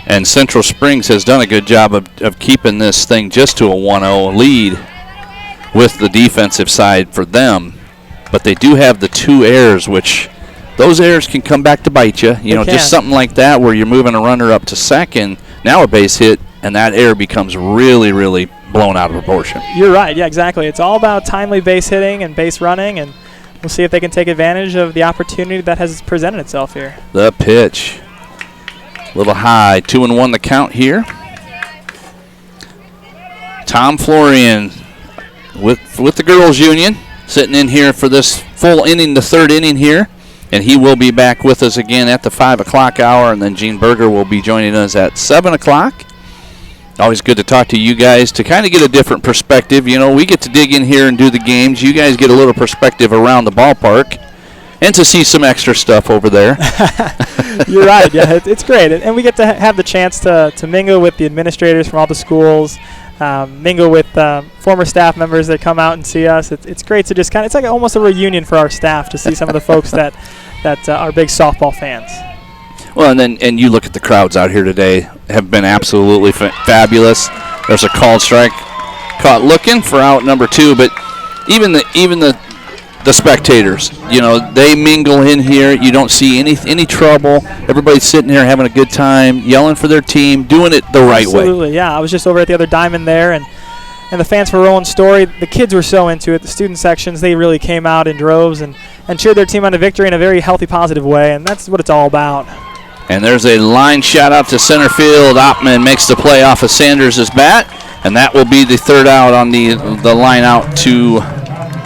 And Central Springs has done a good job of keeping this thing just to a 1-0 lead with the defensive side for them. But they do have the 2 errors, which those errors can come back to bite you. You know, just something like that where you're moving a runner up to second, now a base hit, and that error becomes really, really blown out of proportion. You're right. Yeah, exactly. It's all about timely base hitting and base running, and we'll see if they can take advantage of the opportunity that has presented itself here. The pitch. A little high. 2-1 the count here. Tom Florian with the girls' union sitting in here for this full inning, the third inning here. And he will be back with us again at the 5 o'clock hour. And then Gene Berger will be joining us at 7 o'clock. Always good to talk to you guys to kind of get a different perspective. You know, we get to dig in here and do the games. You guys get a little perspective around the ballpark and to see some extra stuff over there. You're right. Yeah, it's great. And we get to have the chance to mingle with the administrators from all the schools, mingle with former staff members that come out and see us. It's great to just it's like almost a reunion for our staff to see some of the folks that are big softball fans. Well, and you look at the crowds out here today have been absolutely fabulous. There's a called strike caught looking for out number 2, but even the spectators, you know, they mingle in here. You don't see any trouble. Everybody's sitting here having a good time, yelling for their team, doing it the right way. Absolutely, yeah. I was just over at the other diamond there, and the fans for Rowan Story, the kids were so into it. The student sections, they really came out in droves and cheered their team on a victory in a very healthy, positive way, and that's what it's all about. And there's a line shot out to center field. Oppmann makes the play off of Sanders' bat, and that will be the third out on the line out to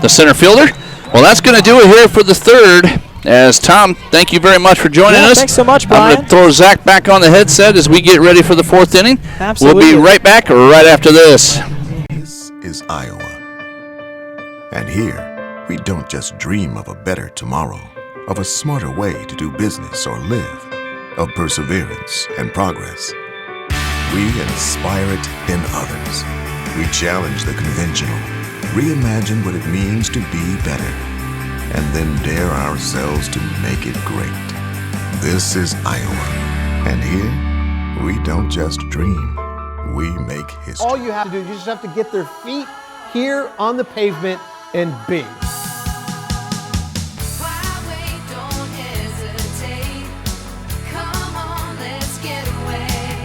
the center fielder. Well, that's going to do it here for the third. As Tom, thank you very much for joining us. Thanks so much, Brian. I'm going to throw Zach back on the headset as we get ready for the fourth inning. Absolutely. We'll be right back right after this. This is Iowa. And here, we don't just dream of a better tomorrow, of a smarter way to do business or live, of perseverance and progress. We inspire it in others. We challenge the conventional, reimagine what it means to be better, and then dare ourselves to make it great. This is Iowa, and here, we don't just dream, we make history. All you have to do, you just have to get their feet here on the pavement and bing.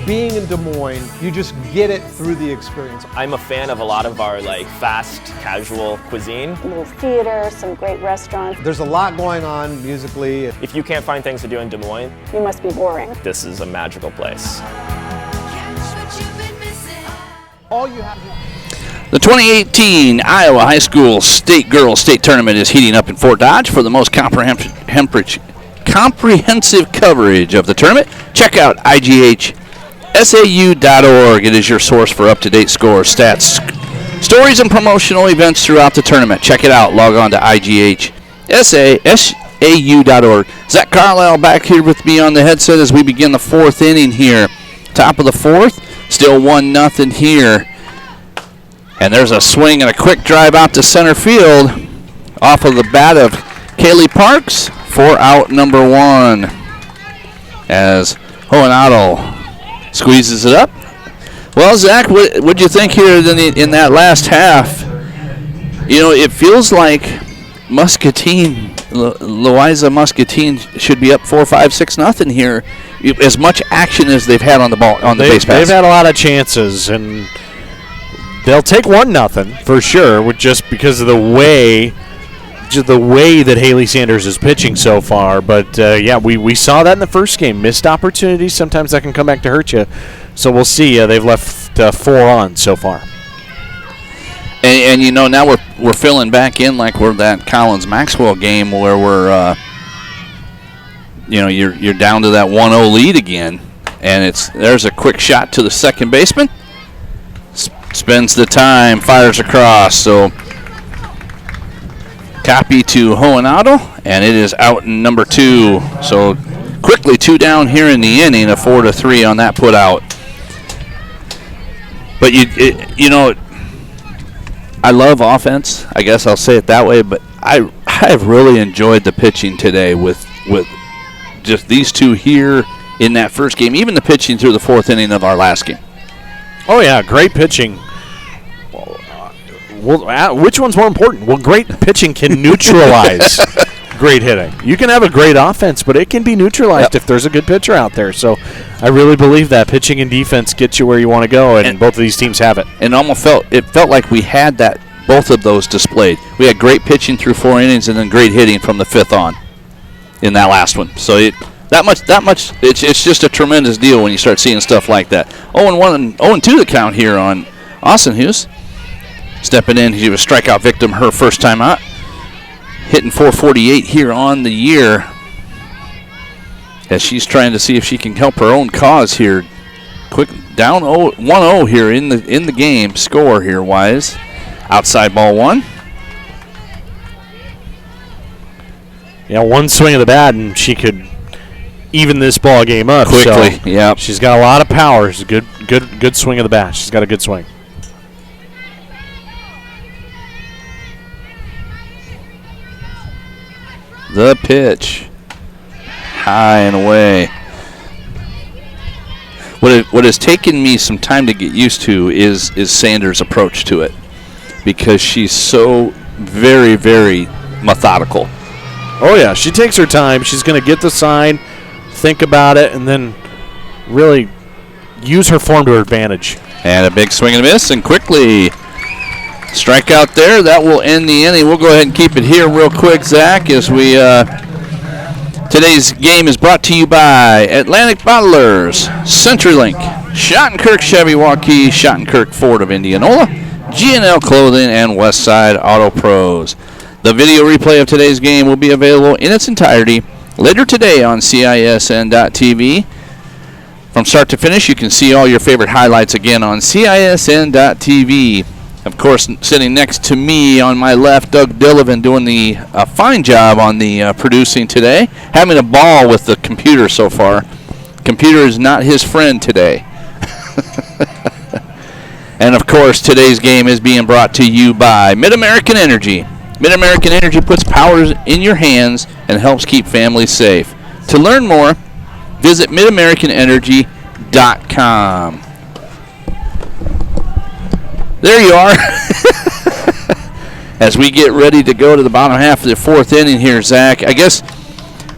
Being in Des Moines, you just get it through the experience. I'm a fan of a lot of our fast, casual cuisine. A little theater, some great restaurants. There's a lot going on musically. If you can't find things to do in Des Moines, You must be boring. this is a magical place. All you have to do. The 2018 Iowa High School State Girls State Tournament is heating up in Fort Dodge. For the most comprehensive coverage of the tournament, check out IGHSAU.org. It is your source for up-to-date scores, stats, stories, and promotional events throughout the tournament. Check it out. Log on to IGHSAU.org. Zach Carlisle back here with me on the headset as we begin the fourth inning here. Top of the fourth, still 1-0 here. And there's a swing and a quick drive out to center field off of the bat of Kaylee Parks for out number 1. As Hohenado squeezes it up. Well, Zach, what do you think here in that last half? You know, it feels like Muscatine, Louisa-Muscatine should be up 4-5-6-0 here. As much action as they've had on the ball, on the base pass. They've had a lot of chances, and they'll take 1-0 for sure, with just because of the way that Haley Sanders is pitching so far. But we saw that in the first game. Missed opportunities, sometimes that can come back to hurt you. So we'll see. They've left 4 on so far. And now we're filling back in like we're that Collins-Maxwell game where we're you're down to that 1-0 lead again, and there's a quick shot to the second baseman. Spends the time, fires across. So copy to Hohenado, and it is out in number 2. So quickly 2 down here in the inning, a 4-3 on that put out. But I love offense. I guess I'll say it that way. But I've really enjoyed the pitching today with just these two here in that first game. Even the pitching through the 4th inning of our last game. Oh yeah, great pitching. Which one's more important? Well, great pitching can neutralize great hitting. You can have a great offense, but it can be neutralized if there's a good pitcher out there. So I really believe that pitching and defense get you where you want to go, and both of these teams have it. And almost felt like we had both of those displayed. We had great pitching through 4 innings and then great hitting from the 5th on in that last one. So that much. It's just a tremendous deal when you start seeing stuff like that. 0-1 and 0-2 the count here on Austin Hughes. Stepping in, she was a strikeout victim her first time out. Hitting .448 here on the year as she's trying to see if she can help her own cause here. Quick down 1-0 here in the game score here wise. Outside ball 1. Yeah, one swing of the bat and she could even this ball game up quickly. So yeah, she's got a lot of power. It's a good swing of the bat. She's got a good swing. The pitch, high and away. What has taken me some time to get used to is Sanders' approach to it, because she's so very, very methodical. Oh yeah, she takes her time. She's going to get the sign, think about it, and then really use her form to her advantage. And a big swing and a miss, and quickly strikeout there. That will end the inning. We'll go ahead and keep it here real quick, Zach, as we today's game is brought to you by Atlantic Bottlers, CenturyLink, Schottenkirk Chevy Waukee, Schottenkirk Ford of Indianola, G&L Clothing, and Westside Auto Pros. The video replay of today's game will be available in its entirety later today on CISN.TV. From start to finish, you can see all your favorite highlights again on CISN.TV. Of course, sitting next to me on my left, Doug Dillevan, doing a fine job on the producing today. Having a ball with the computer so far. Computer is not his friend today. And, of course, today's game is being brought to you by Mid-American Energy. Mid-American Energy puts power in your hands and helps keep families safe. To learn more, visit midamericanenergy.com. There you are. As we get ready to go to the bottom half of the 4th inning here, Zach, I guess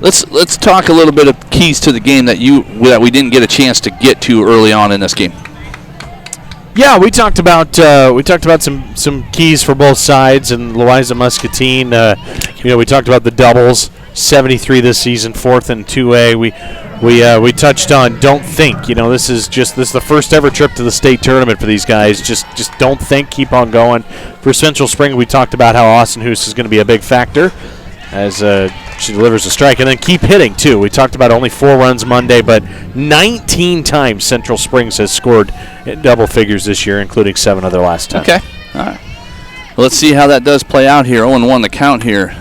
let's talk a little bit of keys to the game that we didn't get a chance to get to early on in this game. Yeah, we talked about some keys for both sides, and Louisa-Muscatine. We talked about the doubles, 73 this season, 4th and 2A. We touched on don't think. This is the first ever trip to the state tournament for these guys. Just don't think, keep on going. For Central Spring, we talked about how Austin Hoos is going to be a big factor as she delivers a strike, and then keep hitting too. We talked about only 4 runs Monday, but 19 times Central Springs has scored in double figures this year, including 7 of their last 10. Okay, all right. Well, let's see how that does play out here. 0-1 the count here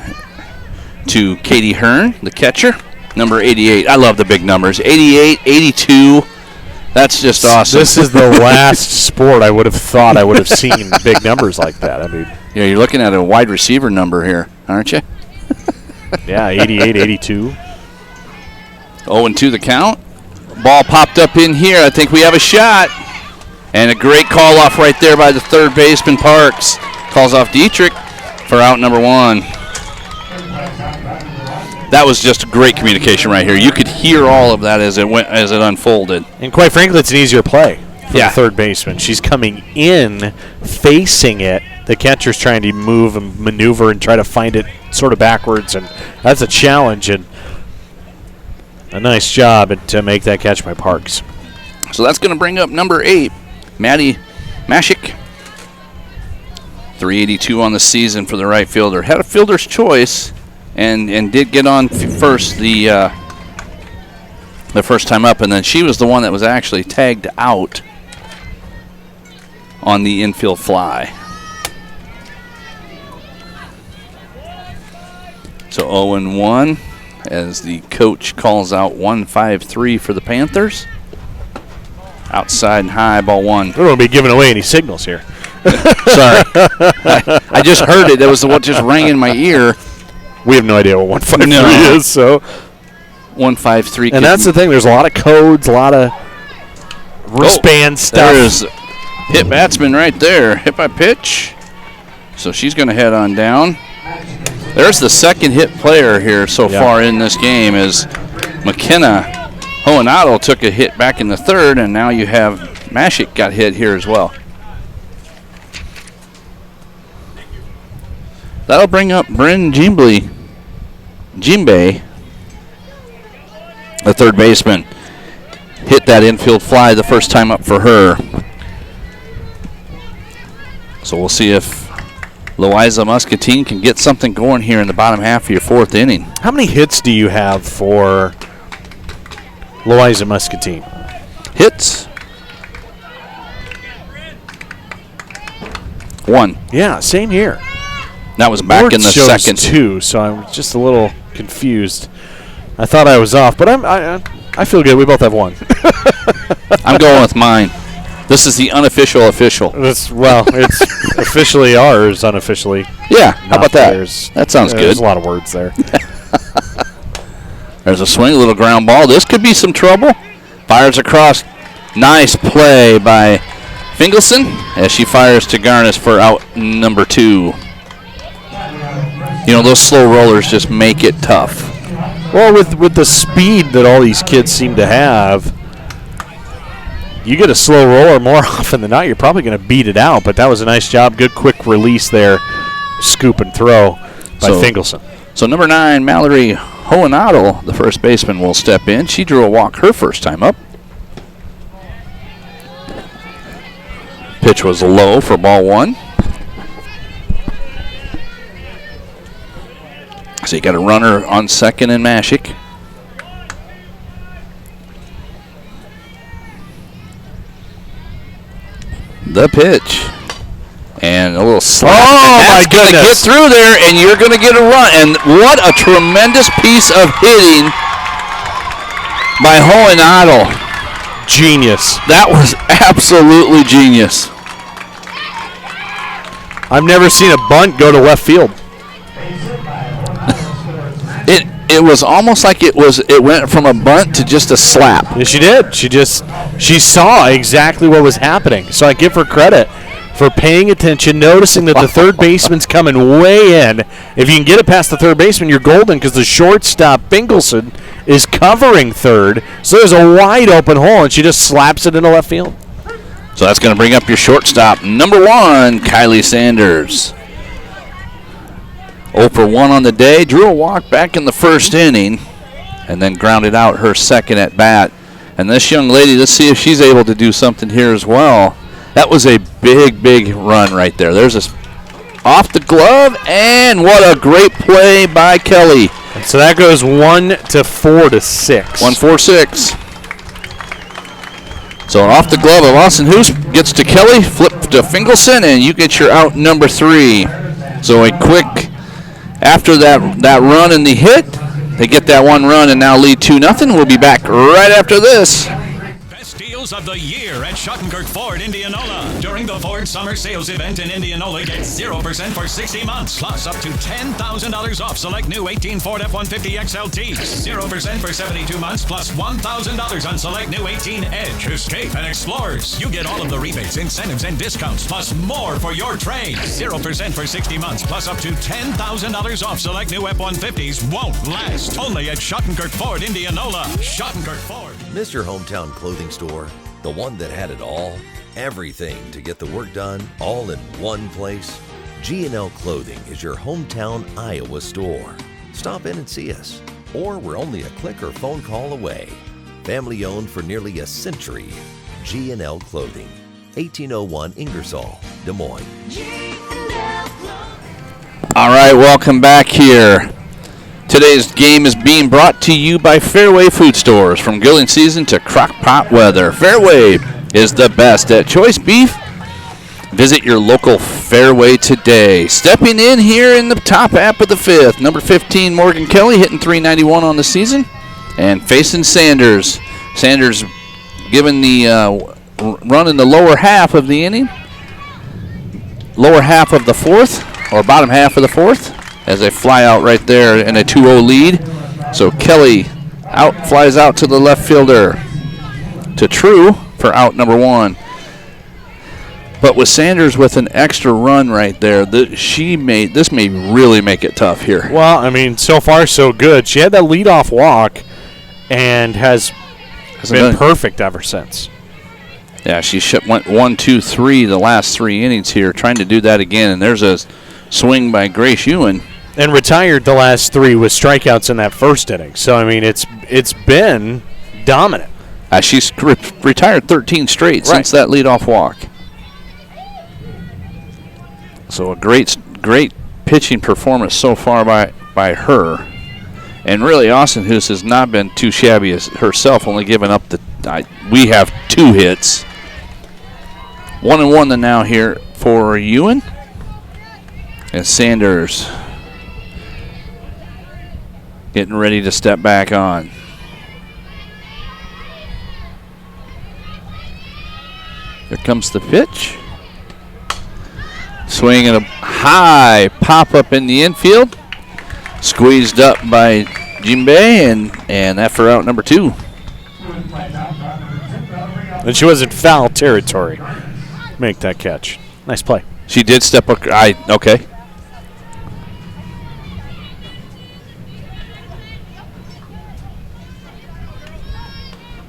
to Katie Hearn, the catcher. Number 88. I love the big numbers. 88, 82. That's just awesome. This is the last sport I would have thought I would have seen big numbers like that. I mean, yeah, you're looking at a wide receiver number here, aren't you? Yeah, 88, 82. 0-2 the count. Ball popped up in here. I think we have a shot. And a great call off right there by the third baseman, Parks. Calls off Dietrich for out number 1. That was just great communication right here. You could hear all of that as it unfolded. And quite frankly, it's an easier play for the third baseman. She's coming in, facing it. The catcher's trying to move and maneuver and try to find it sort of backwards, and that's a challenge, and a nice job to make that catch by Parks. So that's going to bring up number 8, Maddie Mashik. 382 on the season for the right fielder. Had a fielder's choice and did get on first the first time up, and then she was the one that was actually tagged out on the infield fly. So 0-1 as the coach calls out 1-5-3 for the Panthers. Outside and high, ball 1. We don't be giving away any signals here. Sorry. I just heard it. That was what just rang in my ear. We have no idea what 1-5-3 is, so 1-5-3. And that's the thing. There's a lot of codes, a lot of wristband stuff. There's hit batsman right there. Hit by pitch. So she's going to head on down. There's the second hit player here so far in this game as McKenna Hohenadel took a hit back in the third, and now you have Mashik got hit here as well. That'll bring up Bryn Jimbe, the third baseman. Hit that infield fly the first time up for her. So we'll see if Louisa-Muscatine can get something going here in the bottom half of your fourth inning. How many hits do you have for Louisa-Muscatine? Hits? 1. Yeah, same here. That was back in the second. 2, so I'm just a little confused. I thought I was off, but I feel good. We both have 1. I'm going with mine. This is the unofficial official. It's officially ours, unofficially. Yeah, how about that? Theirs. That sounds good. There's a lot of words there. There's a swing, a little ground ball. This could be some trouble. Fires across. Nice play by Fingelson as she fires to Garnis for out number 2. You know, those slow rollers just make it tough. Well, with the speed that all these kids seem to have, you get a slow roller more often than not, you're probably going to beat it out. But that was a nice job. Good quick release there. Scoop and throw by Fingelson. So number 9, Mallory Hohenadel, the first baseman, will step in. She drew a walk her first time up. Pitch was low for ball 1. So you got a runner on second and Mashik. The pitch. And a little slap. Oh, my goodness. Get through there, and you're going to get a run. And what a tremendous piece of hitting by Hohenadel. Genius. That was absolutely genius. I've never seen a bunt go to left field. It was almost like it went from a bunt to just a slap. Yeah, she did. She saw exactly what was happening. So I give her credit for paying attention, noticing that the third baseman's coming way in. If you can get it past the third baseman, you're golden because the shortstop, Fingelson, is covering third. So there's a wide open hole, and she just slaps it into left field. So that's going to bring up your shortstop, number 1, Kylie Sanders. 0 for 1 on the day. Drew a walk back in the first inning and then grounded out her second at bat. And this young lady, let's see if she's able to do something here as well. That was a big, big run right there. There's this off the glove, and what a great play by Kelly. And so that goes 1 to 4 to 6. 1-4-6. So off the glove of Austin Hoos gets to Kelly, flip to Fingelson, and you get your out number 3. So a quick, after that run and the hit, they get that 1 run and now lead 2-0. We'll be back right after this. Best deals of the year at Schottenkirk Ford Indianola. During the Ford Summer Sales Event in Indianola, get 0% for 60 months, plus up to $10,000 off select new 18 Ford F-150 XLTs. 0% for 72 months, plus $1,000 on select new 18 Edge, Escape, and Explorers. You get all of the rebates, incentives, and discounts, plus more for your trade. 0% for 60 months, plus up to $10,000 off select new F-150s won't last. Only at Schottenkirk Ford Indianola. Schottenkirk Ford. Miss your hometown clothing store? The one that had it all, everything to get the work done, all in one place. G&L Clothing is your hometown Iowa store. Stop in and see us, or we're only a click or phone call away. Family owned for nearly a century. G&L Clothing, 1801 Ingersoll, Des Moines. All right, welcome back here. Today's game is being brought to you by Fairway Food Stores. From grilling season to crock pot weather, Fairway is the best at choice beef. Visit your local Fairway today. Stepping in here in the top half of the fifth, number 15, Morgan Kelly, hitting .391 on the season. And facing Sanders. Sanders given the run in the lower half of the inning. Lower half of the fourth, or bottom half of the fourth, as they fly out right there in a 2-0 lead. So Kelly flies out to the left fielder, to True for out number 1. But with Sanders with an extra run right there, this may really make it tough here. Well, I mean, so far so good. She had that leadoff walk and hasn't been perfect ever since. Yeah, she went 1, 2, 3 the last 3 innings here, trying to do that again. And there's a swing by Grace Ewan. And retired the last 3 with strikeouts in that first inning. So, I mean, it's been dominant. She's retired 13 straight since that leadoff walk. So a great pitching performance so far by her. And really, Austin Hoos has not been too shabby as herself, only giving up we have 2 hits. 1-1 now here for Ewan. And Sanders getting ready to step back on. Here comes the pitch. Swing and a high pop-up in the infield. Squeezed up by Jimbe, and that for out number 2. And she was in foul territory. Make that catch. Nice play. She did step up. Okay.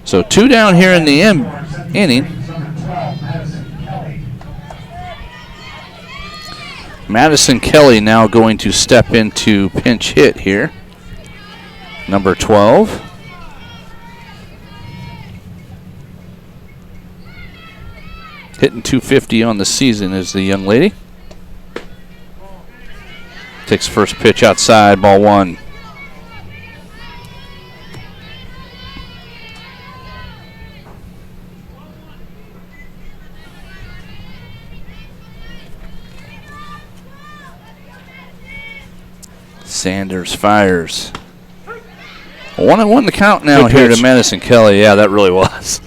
So 2 down here in the inning. Madison Kelly now going to step into pinch hit here. Number 12. Hitting .250 on the season is the young lady. Takes first pitch outside, ball 1. Sanders fires. 1-1 the count now here to Madison Kelly. Yeah, that really was.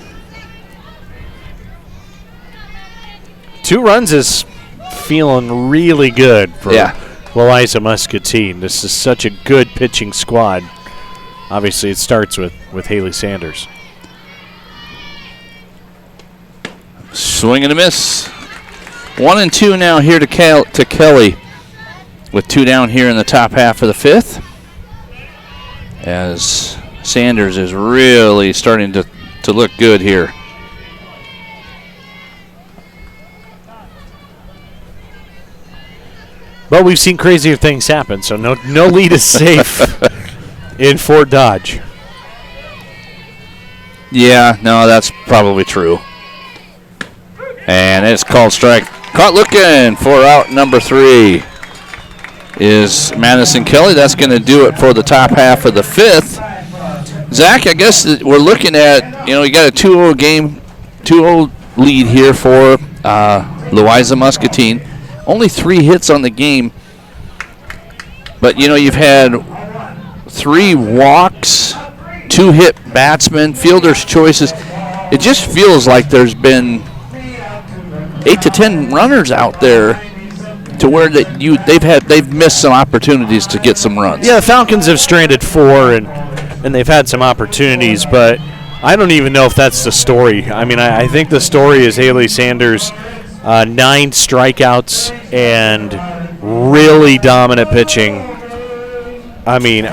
2 runs is feeling really good for Louisa-Muscatine. This is such a good pitching squad. Obviously, it starts with Haley Sanders. Swing and a miss. 1-2 now here to Kelly. With 2 down here in the top half of the fifth, as Sanders is really starting to look good here. But we've seen crazier things happen, so no lead is safe in Fort Dodge. Yeah, no, that's probably true. And it's called strike. Caught looking for out number 3. Is Madison Kelly. That's going to do it for the top half of the fifth. Zach, I guess we're looking at, you got a 2-0 game, 2-0 lead here for Louisa-Muscatine. Only 3 hits on the game. But, you've had 3 walks, 2 hit batsmen, fielder's choices. It just feels like there's been 8 to 10 runners out there to where they've missed some opportunities to get some runs. Yeah, the Falcons have stranded 4 and they've had some opportunities, but I don't even know if that's the story. I mean, I think the story is Haley Sanders, 9 strikeouts and really dominant pitching. I mean,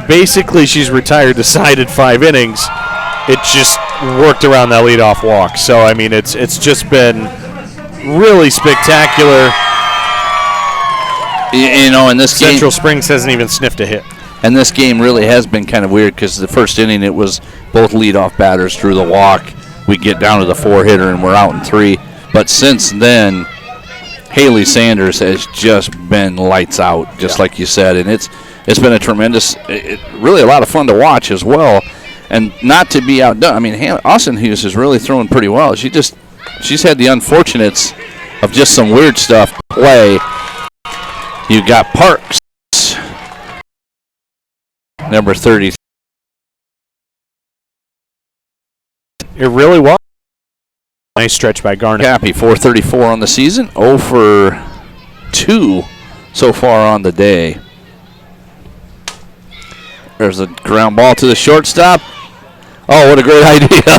basically she's retired, decided 5 innings. It just worked around that leadoff walk. So, I mean, it's just been really spectacular. You know, in this Central Springs hasn't even sniffed a hit. And this game really has been kind of weird because the first inning it was both leadoff batters drew the walk. We get down to the 4-hitter and we're out in 3. But since then, Haley Sanders has just been lights out, just like you said, and it's been a tremendous, really a lot of fun to watch as well, and not to be outdone. I mean, Austin Hughes is really throwing pretty well. She's had the unfortunates of just some weird stuff play. You got Parks, number 30. It really was. Nice stretch by Garnet. Happy 434 on the season, 0 for 2 so far on the day. There's a ground ball to the shortstop. Oh, what a great idea.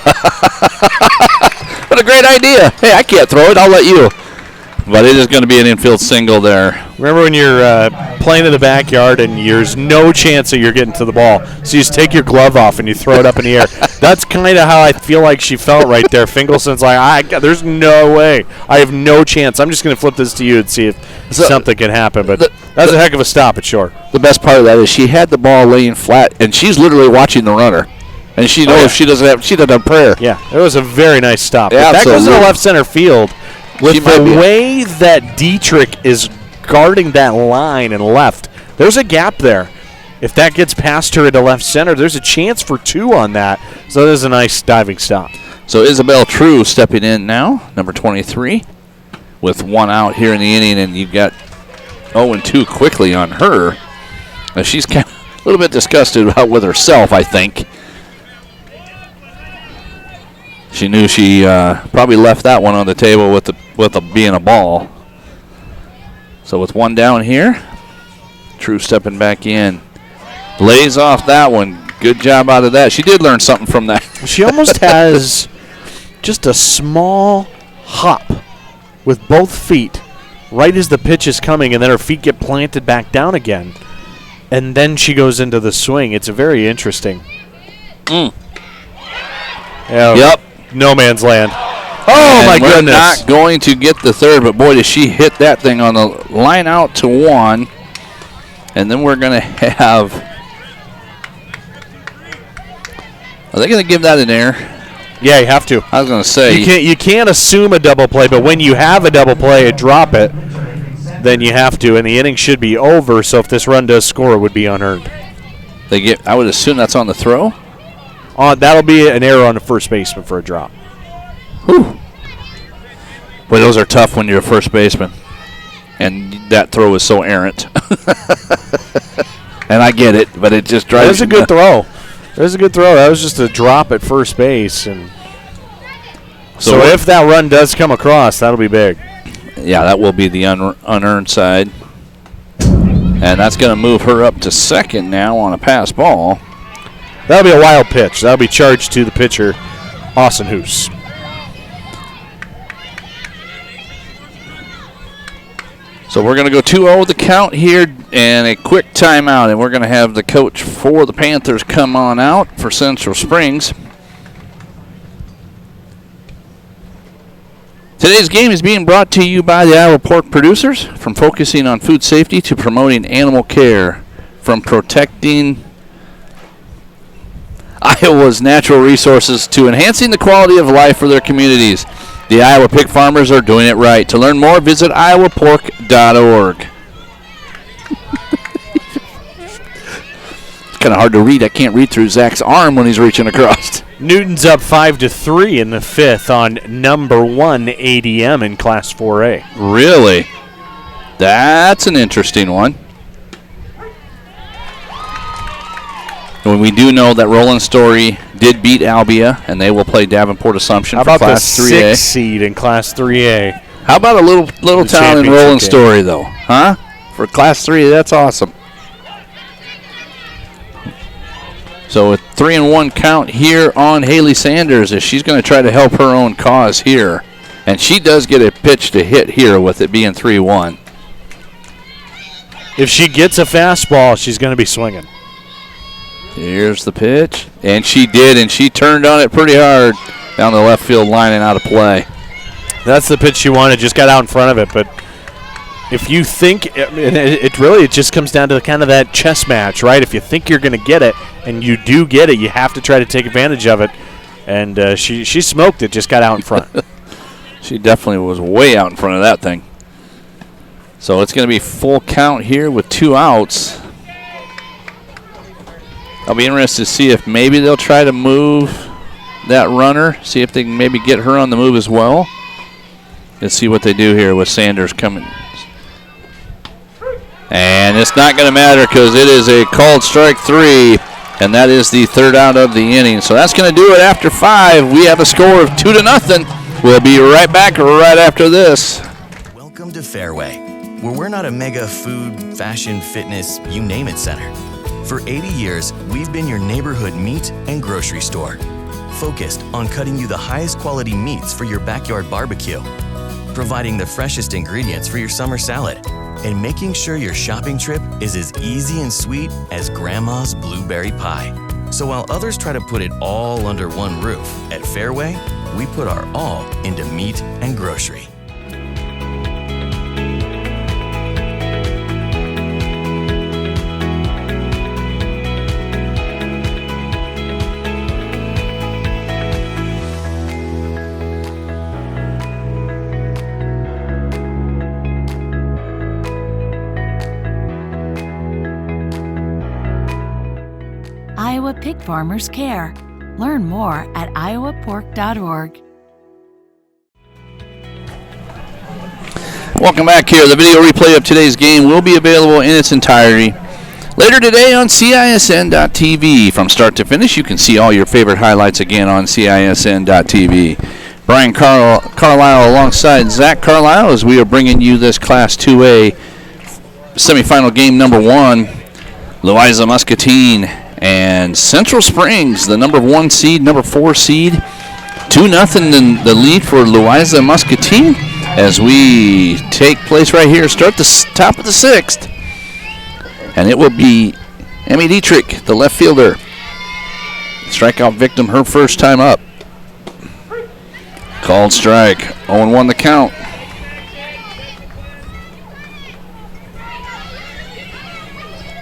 What a great idea. Hey, I can't throw it. I'll let you. But it is going to be an infield single there. Remember when you're playing in the backyard and there's no chance that you're getting to the ball, so you just take your glove off and you throw it up in the air. That's kind of how I feel like she felt right there. Fingelson's like, there's no way. I have no chance. I'm just going to flip this to you and see if something can happen. But that's a heck of a stop at short. The best part of that is she had the ball laying flat, and she's literally watching the runner. And she knows she doesn't have prayer. Yeah, it was a very nice stop. Yeah, that goes to the left center field. With the way that Dietrich is guarding that line and left, there's a gap there. If that gets past her into left center, there's a chance for 2 on that. So there's a nice diving stop. So Isabel True stepping in now, number 23, with 1 out here in the inning, and you've got 0-2 quickly on her. She's kind of a little bit disgusted with herself, I think. She knew she probably left that one on the table with being a ball. So with 1 down here, True stepping back in. Lays off that one. Good job out of that. She did learn something from that. She almost has just a small hop with both feet right as the pitch is coming, and then her feet get planted back down again. And then she goes into the swing. It's very interesting. Yep. No man's land. Oh, my goodness. Not going to get the third, but boy, does she hit that thing on the line out to 1. And then we're going to have, are they going to give that an error? Yeah, you have to. I was going to say. You can't assume a double play, but when you have a double play and drop it, then you have to. And the inning should be over, so if this run does score, it would be unearned. I would assume that's on the throw? That'll be an error on the first baseman for a drop. Whew. Boy, those are tough when you're a first baseman. And that throw is so errant. And I get it, but it just drives. That was a good throw. That was a good throw. That was just a drop at first base. And so if that run does come across, that'll be big. Yeah, that will be the unearned side. And that's going to move her up to second now on a pass ball. That'll be a wild pitch. That'll be charged to the pitcher, Austin Hoos. So we're going to go 2-0 with the count here and a quick timeout. And we're going to have the coach for the Panthers come on out for Central Springs. Today's game is being brought to you by the Iowa Pork Producers. From focusing on food safety to promoting animal care. From protecting Iowa's natural resources to enhancing the quality of life for their communities. The Iowa pig farmers are doing it right. To learn more, visit iowapork.org. It's kind of hard to read. I can't read through Zach's arm when he's reaching across. Newton's up 5-3 in the 5th on number 1 ADM in Class 4A. Really? That's an interesting one. When we do know that Roland Story did beat Albia, and they will play Davenport Assumption for Class 3A. How about the 6th seed in Class 3A? How about a little town in Roland Story, though? Huh? For Class 3, that's awesome. So a 3-1 count here on Haley Sanders as she's going to try to help her own cause here. And she does get a pitch to hit here with it being 3-1. If she gets a fastball, she's going to be swinging. Here's the pitch. And she did, and she turned on it pretty hard down the left field line and out of play. That's the pitch she wanted, just got out in front of it. But if you think, it just comes down to kind of that chess match, right? If you think you're going to get it and you do get it, you have to try to take advantage of it. And she smoked it, just got out in front. She definitely was way out in front of that thing. So it's going to be full count here with 2 outs. I'll be interested to see if maybe they'll try to move that runner, see if they can maybe get her on the move as well. Let's see what they do here with Sanders coming. And it's not going to matter because it is a called strike 3, and that is the 3rd out of the inning. So that's going to do it after 5. We have a score of 2-0. We'll be right back right after this. Welcome to Fairway, where we're not a mega food, fashion, fitness, you name it center. For 80 years, we've been your neighborhood meat and grocery store, focused on cutting you the highest quality meats for your backyard barbecue, providing the freshest ingredients for your summer salad, and making sure your shopping trip is as easy and sweet as Grandma's blueberry pie. So while others try to put it all under one roof, at Fairway, we put our all into meat and grocery. Iowa Pig Farmers Care. Learn more at iowapork.org. Welcome back here. The video replay of today's game will be available in its entirety later today on CISN.TV. From start to finish, you can see all your favorite highlights again on CISN.TV. Brian Carlisle alongside Zach Carlisle as we are bringing you this Class 2A semifinal game number 1. Louisa-Muscatine and Central Springs, the number 1 seed, number 4 seed. 2-0 in the lead for Louisa-Muscatine as we take place right here, start the top of the 6th. And it will be Emmy Dietrich, the left fielder. Strikeout victim, her first time up. Called strike, 0-1 the count.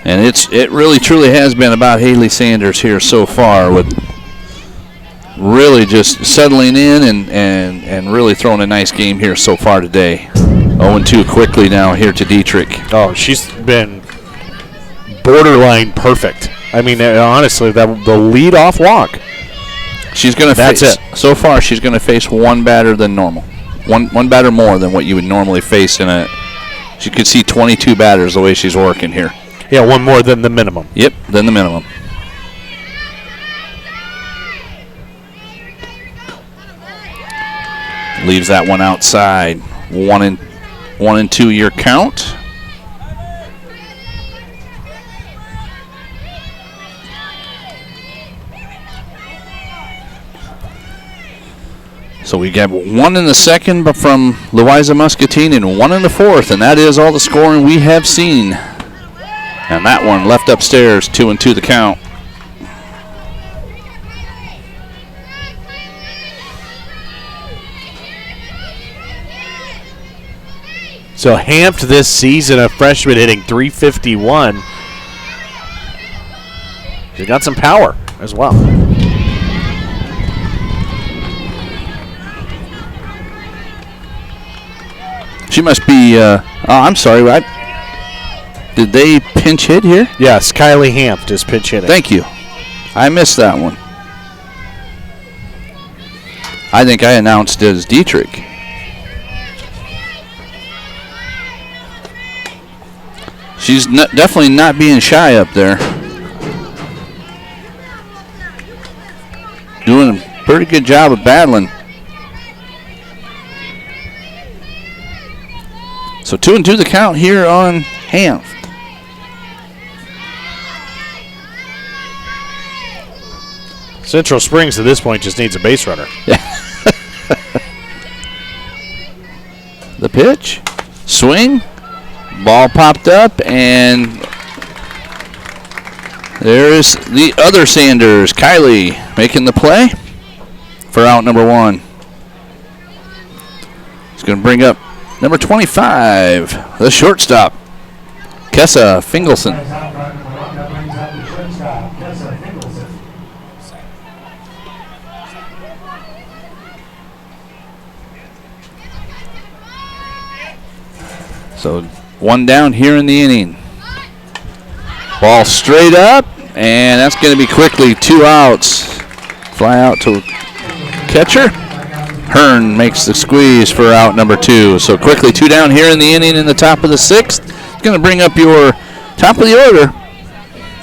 And it really truly has been about Haley Sanders here so far, with really just settling in and really throwing a nice game here so far today. 0-2 quickly now here to Dietrich. Oh, she's been borderline perfect. I mean, honestly, the lead-off walk. She's going to face. That's it. So far, she's going to face one batter than normal. One batter more than what you would normally face in a. She could see 22 batters the way she's working here. Yeah, one more than the minimum. Yep, than the minimum. Leaves that one outside. 1-2 your count. So we got 1 in the second but from Louisa-Muscatine and 1 in the 4th, and that is all the scoring we have seen. And that one left upstairs, 2-2 the count. So Hampt this season, a freshman hitting .351. She got some power as well. She must be, I'm sorry, did they pinch hit here? Yes, Kylie Hampt is pinch hitting. Thank you. I missed that one. I think I announced it as Dietrich. She's definitely not being shy up there. Doing a pretty good job of battling. So 2-2 the count here on Hampt. Central Springs at this point just needs a base runner. Yeah. The pitch, swing, ball popped up, and There is the other Sanders, Kylie, making the play for out number 1. He's going to bring up number 25, the shortstop, Kessa Fingelson. So 1 down here in the inning. Ball straight up, and that's going to be quickly 2 outs. Fly out to catcher. Hearn makes the squeeze for out number 2. So quickly 2 down here in the inning in the top of the 6th. It's going to bring up your top of the order.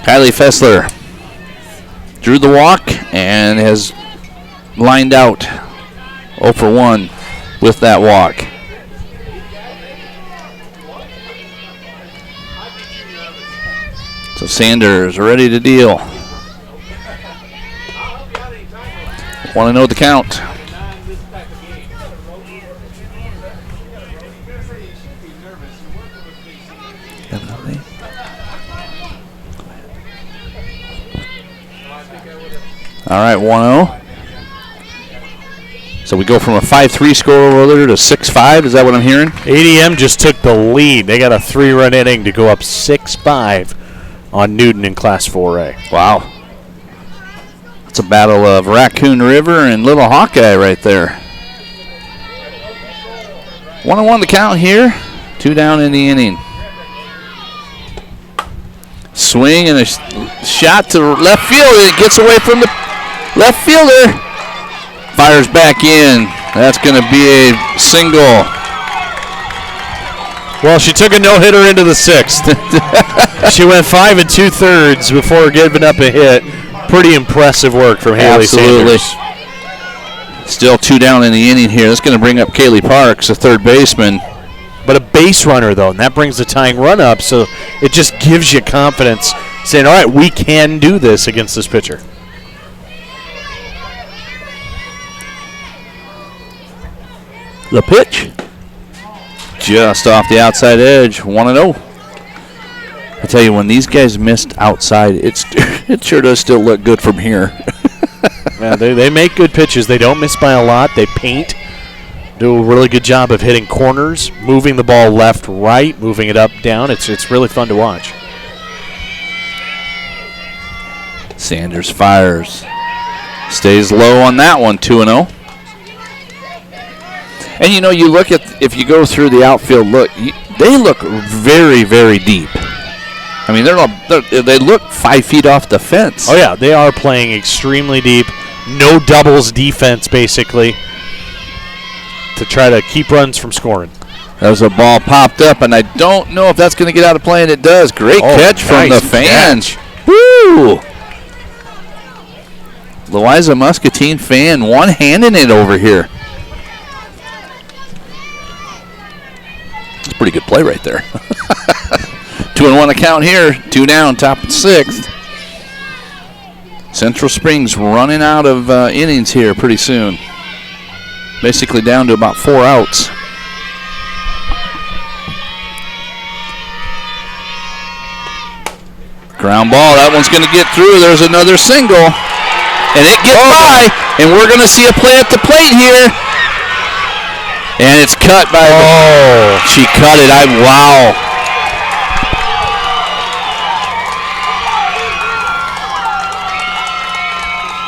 Kylie Fessler drew the walk and has lined out 0 for 1 with that walk. So Sanders ready to deal. Want to know the count. All right, 1-0. So we go from a 5-3 score over there to 6-5. Is that what I'm hearing? ADM just took the lead. They got a 3-run inning to go up 6-5 on Newton in Class 4A. Wow. It's a battle of Raccoon River and Little Hawkeye right there. 1-1 the count here. 2 down in the inning. Swing and a shot to left field. It gets away from the left fielder. Fires back in. That's going to be a single. Well, she took a no-hitter into the 6th. She went 5 2/3 before giving up a hit. Pretty impressive work from Haley Sanders. Still 2 down in the inning here. That's going to bring up Kaylee Parks, a third baseman. But a base runner, though, and that brings the tying run up, so it just gives you confidence, saying, all right, we can do this against this pitcher. The pitch. Just off the outside edge, 1-0. I tell you, when these guys missed outside, it sure does still look good from here. Yeah, they make good pitches. They don't miss by a lot. They paint. Do a really good job of hitting corners, moving the ball left, right, moving it up, down. It's really fun to watch. Sanders fires. Stays low on that one, 2-0. And you know, you look at, if you go through the outfield, they look very, very deep. I mean, they look 5 feet off the fence. Oh, yeah, they are playing extremely deep. No doubles defense, basically, to try to keep runs from scoring. As a ball popped up, and I don't know if that's going to get out of play, and it does. Great catch from the fans. Woo! Louisa-Muscatine fan one-handing it over here. It's a pretty good play right there. 2-1 account here. 2 down, top of the 6th. Central Springs running out of innings here pretty soon. Basically down to about 4 outs. Ground ball. That one's going to get through. There's another single. And it gets by. And we're going to see a play at the plate here. And it's cut by she cut it. Wow.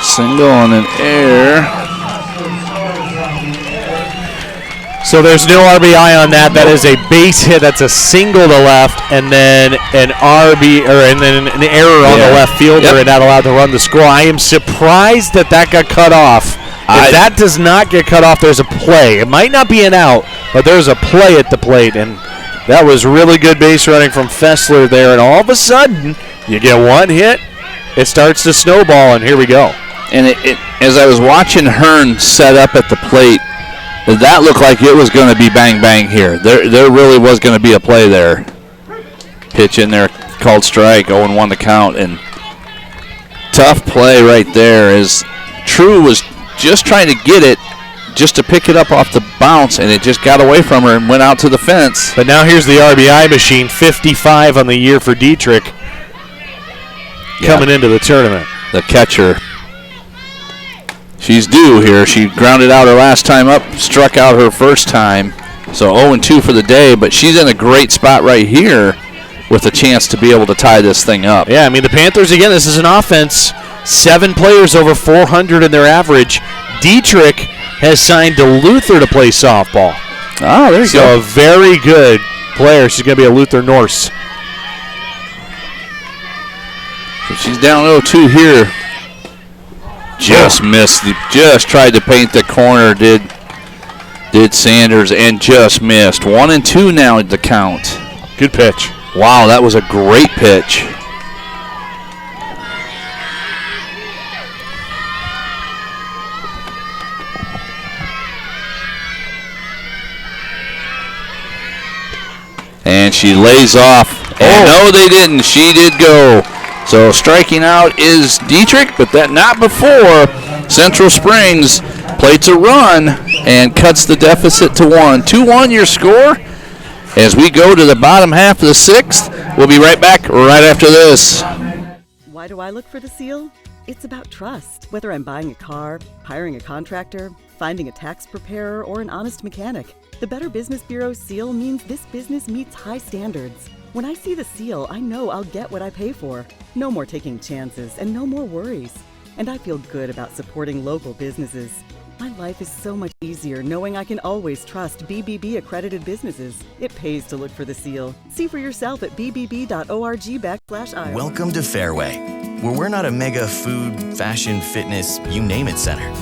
Single on an air. So there's no RBI on that. That is a base hit. That's a single to left, and then an and then an error on the left fielder, and not allowed to run the score. I am surprised that got cut off. If that does not get cut off, there's a play. It might not be an out, but there's a play at the plate, and that was really good base running from Fessler there. And all of a sudden, you get one hit, it starts to snowball, and here we go. And as I was watching Hearn set up at the plate, that looked like it was going to be bang-bang here. There really was going to be a play there. Pitch in there, called strike, 0-1 to count. And tough play right there as True was just trying to get it, just to pick it up off the bounce, and it just got away from her and went out to the fence. But now here's the RBI machine, 55 on the year for Dietrich. coming into the tournament. The catcher. She's due here. She grounded out her last time up, struck out her first time. So 0-2 for the day, but she's in a great spot right here with a chance to be able to tie this thing up. Yeah, I mean, the Panthers, again, this is an offense. 7 players over 400 in their average. Dietrich has signed to Luther to play softball. Oh, there you go. So a very good player. She's going to be a Luther Norse. So she's down 0-2 here. Just missed. Just tried to paint the corner, did Sanders, and just missed. 1-2 now the count. Good pitch. Wow, that was a great pitch. And she lays off. And no, they didn't. She did go. So striking out is Dietrich, but that not before Central Springs plates a run and cuts the deficit to 1. 2-1 your score as we go to the bottom half of the 6th. We'll be right back right after this. Why do I look for the seal? It's about trust. Whether I'm buying a car, hiring a contractor, finding a tax preparer, or an honest mechanic, the Better Business Bureau seal means this business meets high standards. When I see the seal, I know I'll get what I pay for. No more taking chances and no more worries. And I feel good about supporting local businesses. My life is so much easier knowing I can always trust BBB accredited businesses. It pays to look for the seal. See for yourself at bbb.org/Iowa. Welcome to Fairway, where we're not a mega food, fashion, fitness, you name it center.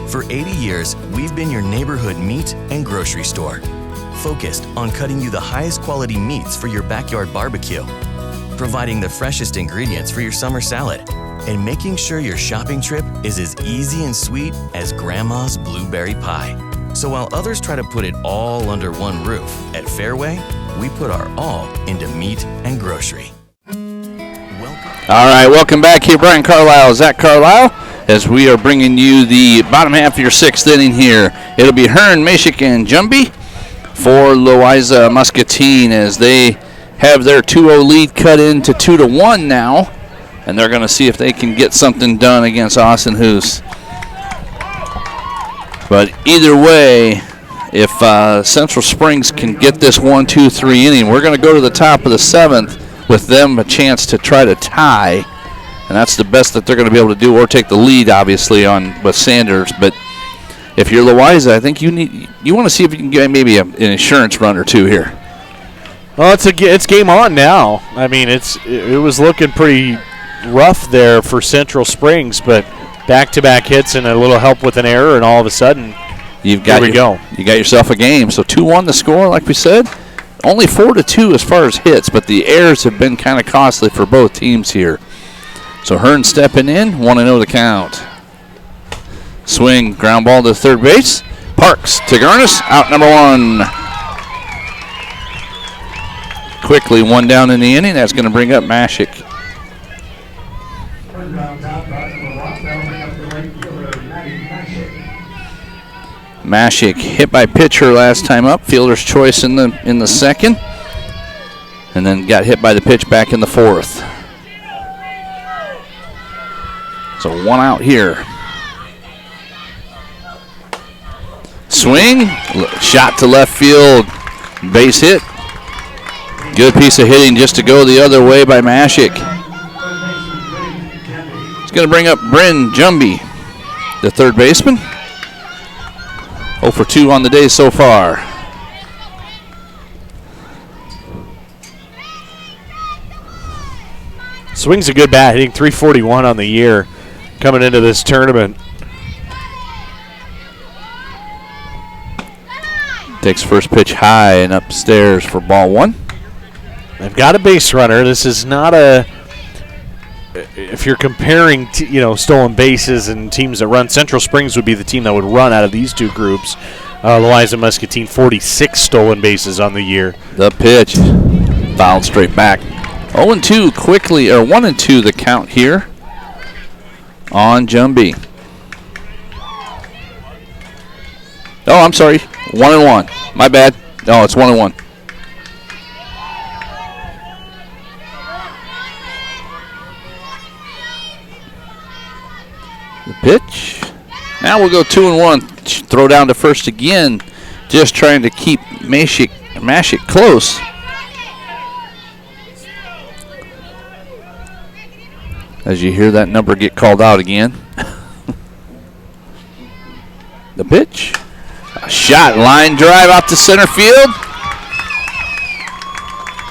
For 80 years, we've been your neighborhood meat and grocery store, focused on cutting you the highest quality meats for your backyard barbecue, providing the freshest ingredients for your summer salad, and making sure your shopping trip is as easy and sweet as Grandma's blueberry pie. So while others try to put it all under one roof, at Fairway, we put our all into meat and grocery. All right, welcome back here, Brian Carlisle, Zach Carlisle, as we are bringing you the bottom half of your 6th inning here. It'll be Hearn, Mashik, and Jumbie for Louisa-Muscatine as they have their 2-0 lead cut into 2-1 now, and they're going to see if they can get something done against Austin Hoos. But either way, if Central Springs can get this 1-2-3 inning, we're going to go to the top of the 7th with them a chance to try to tie, and that's the best that they're going to be able to do, or take the lead, obviously, with Sanders. But if you're Louisa, I think you want to see if you can get maybe an insurance run or two here. Well, it's game on now. I mean, it was looking pretty rough there for Central Springs, but back-to-back hits and a little help with an error, and all of a sudden, you got yourself a game. So 2-1 the score, like we said. Only 4-2 as far as hits, but the errors have been kind of costly for both teams here. So Hearn stepping in, 1-0 the count. Swing, ground ball to third base. Parks to Garnis, out number 1. Quickly, 1 down in the inning. That's going to bring up Mashik. Mashik hit by pitcher last time up. Fielder's choice in the second, and then got hit by the pitch back in the 4th. So 1 out here. Swing, shot to left field, base hit. Good piece of hitting just to go the other way by Mashik. It's going to bring up Bryn Jumbie, the third baseman. 0 for 2 on the day so far. Swing's a good bat, hitting .341 on the year coming into this tournament. Takes first pitch high and upstairs for ball 1. They've got a base runner. This is not a, if you're comparing stolen bases and teams that run, Central Springs would be the team that would run out of these two groups. Louisa-Muscatine, 46 stolen bases on the year. The pitch fouled straight back. 0-2 quickly, or 1-2 the count here on Jumbie. Oh, I'm sorry, 1-1. My bad. No, it's 1-1. The pitch. Now we'll go 2-1. Throw down to first again. Just trying to keep Mashik close. As you hear that number get called out again. The pitch. A shot, line drive out to center field.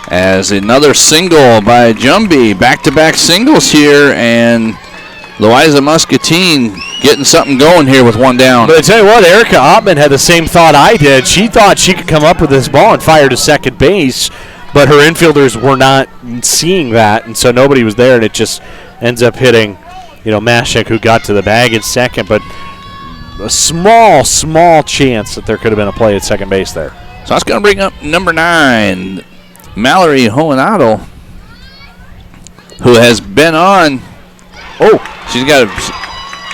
As another single by Jumbie. Back-to-back singles here, and Louisa-Muscatine getting something going here with one down. But I tell you what, Erica Ottman had the same thought I did. She thought she could come up with this ball and fire to second base, but her infielders were not seeing that, and so nobody was there, and it just ends up hitting, Mashik, who got to the bag at second, but a small chance that there could have been a play at second base there. So that's going to bring up number 9, Mallory Hohenadel, who has been on. Oh, she's got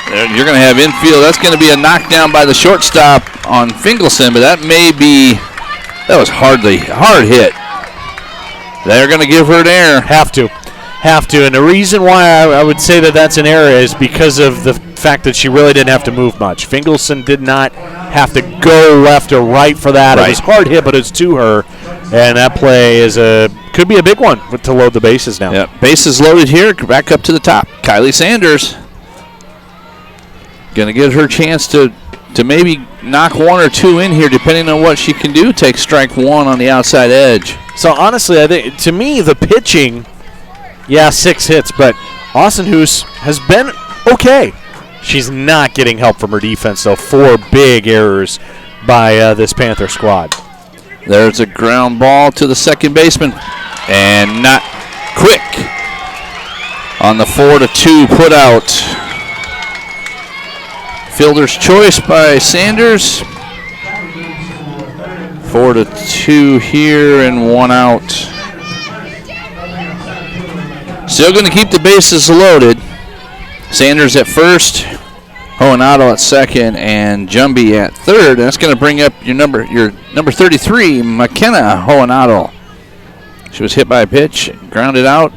you're going to have infield. That's going to be a knockdown by the shortstop on Finkelson, but that was hard hit. They're going to give her an error. Have to. And the reason why I would say that that's an error is because of the fact that she really didn't have to move much. Finkelson did not have to go left or right for that. Right. It was hard hit, but it's to her. And that play could be a big one to load the bases now. Yep, bases loaded here. Back up to the top. Kylie Sanders going to get her chance to maybe knock one or two in here, depending on what she can do. Take strike one on the outside edge. So honestly, I think to me the pitching, 6 hits, but Austin Hoos has been okay. She's not getting help from her defense, though. 4 big errors by this Panther squad. There's a ground ball to the second baseman, and not quick on the 4-2 put out. Fielder's choice by Sanders. 4-2 here and 1 out. Still going to keep the bases loaded. Sanders at first, Hohenadel at second, and Jumbie at third. And that's going to bring up your number 33, McKenna Hohenadel. She was hit by a pitch, grounded out,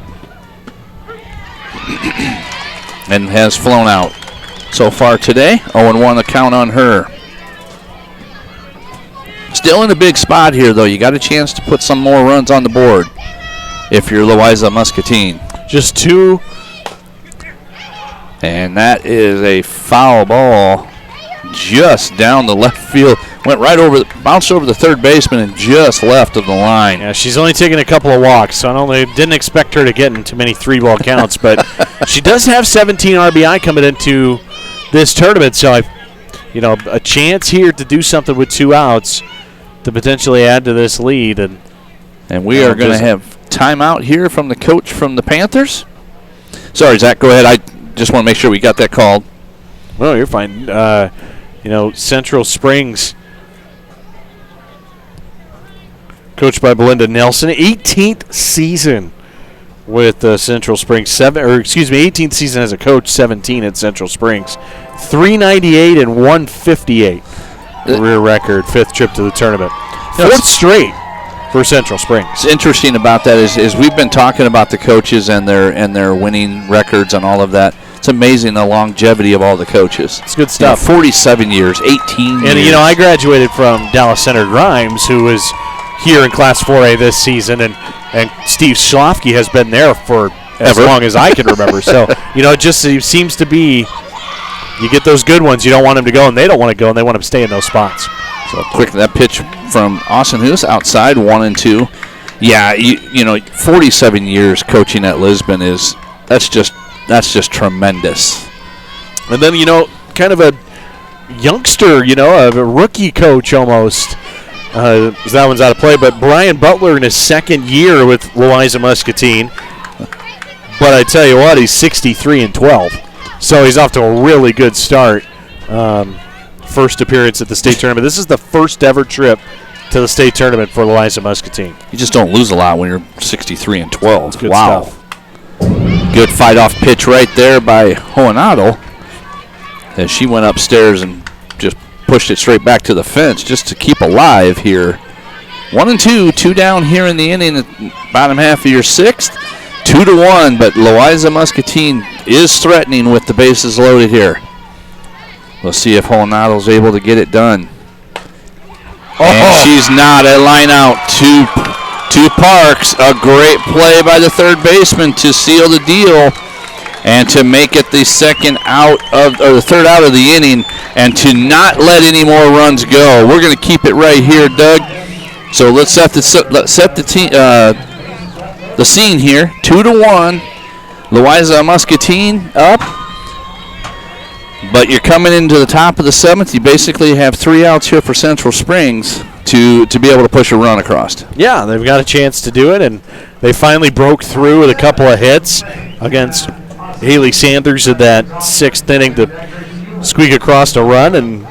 and has flown out so far today. 0-1 the count on her. Still in a big spot here, though. You got a chance to put some more runs on the board if you're Louisa-Muscatine. Just 2. And that is a foul ball just down the left field. Went right over, bounced over the third baseman and just left of the line. Yeah, she's only taken a couple of walks, so I didn't expect her to get into many 3-ball counts, but she does have 17 RBI coming into this tournament, so a chance here to do something with 2 outs to potentially add to this lead. And we are going to have timeout here from the coach from the Panthers. Sorry, Zach, go ahead. I just want to make sure we got that called. Well, you're fine. Central Springs, coached by Belinda Nelson, 18th season with Central Springs. 18th season as a coach, 17 at Central Springs. 398 and 158 career record, 5th trip to the tournament. 4th straight for Central Springs. What's interesting about that is we've been talking about the coaches and their winning records and all of that. It's amazing the longevity of all the coaches. It's good stuff. 47 years, 18 years. And, I graduated from Dallas Center Grimes, who was here in Class 4A this season, and Steve Schlafke has been there for as long as I can remember. So, it just seems to be you get those good ones. You don't want them to go, and they don't want to go, and they want them to stay in those spots. So quick, that pitch from Austin Hoos outside, 1-2. Yeah, 47 years coaching at Lisbon that's just tremendous. And then kind of a youngster, a rookie coach almost. That one's out of play, but Brian Butler in his 2nd year with Louisa-Muscatine. But I tell you what, he's 63-12, so he's off to a really good start. First appearance at the state tournament. This is the first ever trip to the state tournament for Louisa-Muscatine. You just don't lose a lot when you're 63-12. Good wow. Stuff. Good fight-off pitch right there by Hohenadel as she went upstairs and just pushed it straight back to the fence just to keep alive here. 1-2, 2 down here in the inning, the bottom half of your 6th. 2-1, but Louisa-Muscatine is threatening with the bases loaded here. We'll see if Holenado's able to get it done. And she's not. A line out to Parks. A great play by the third baseman to seal the deal and to make it the third out of the inning and to not let any more runs go. We're going to keep it right here, Doug. So let's set the scene here. 2-1. Louisa-Muscatine up. But you're coming into the top of the 7th. You basically have 3 outs here for Central Springs to be able to push a run across. Yeah, they've got a chance to do it, and they finally broke through with a couple of hits against Haley Sanders in that 6th inning to squeak across a run, and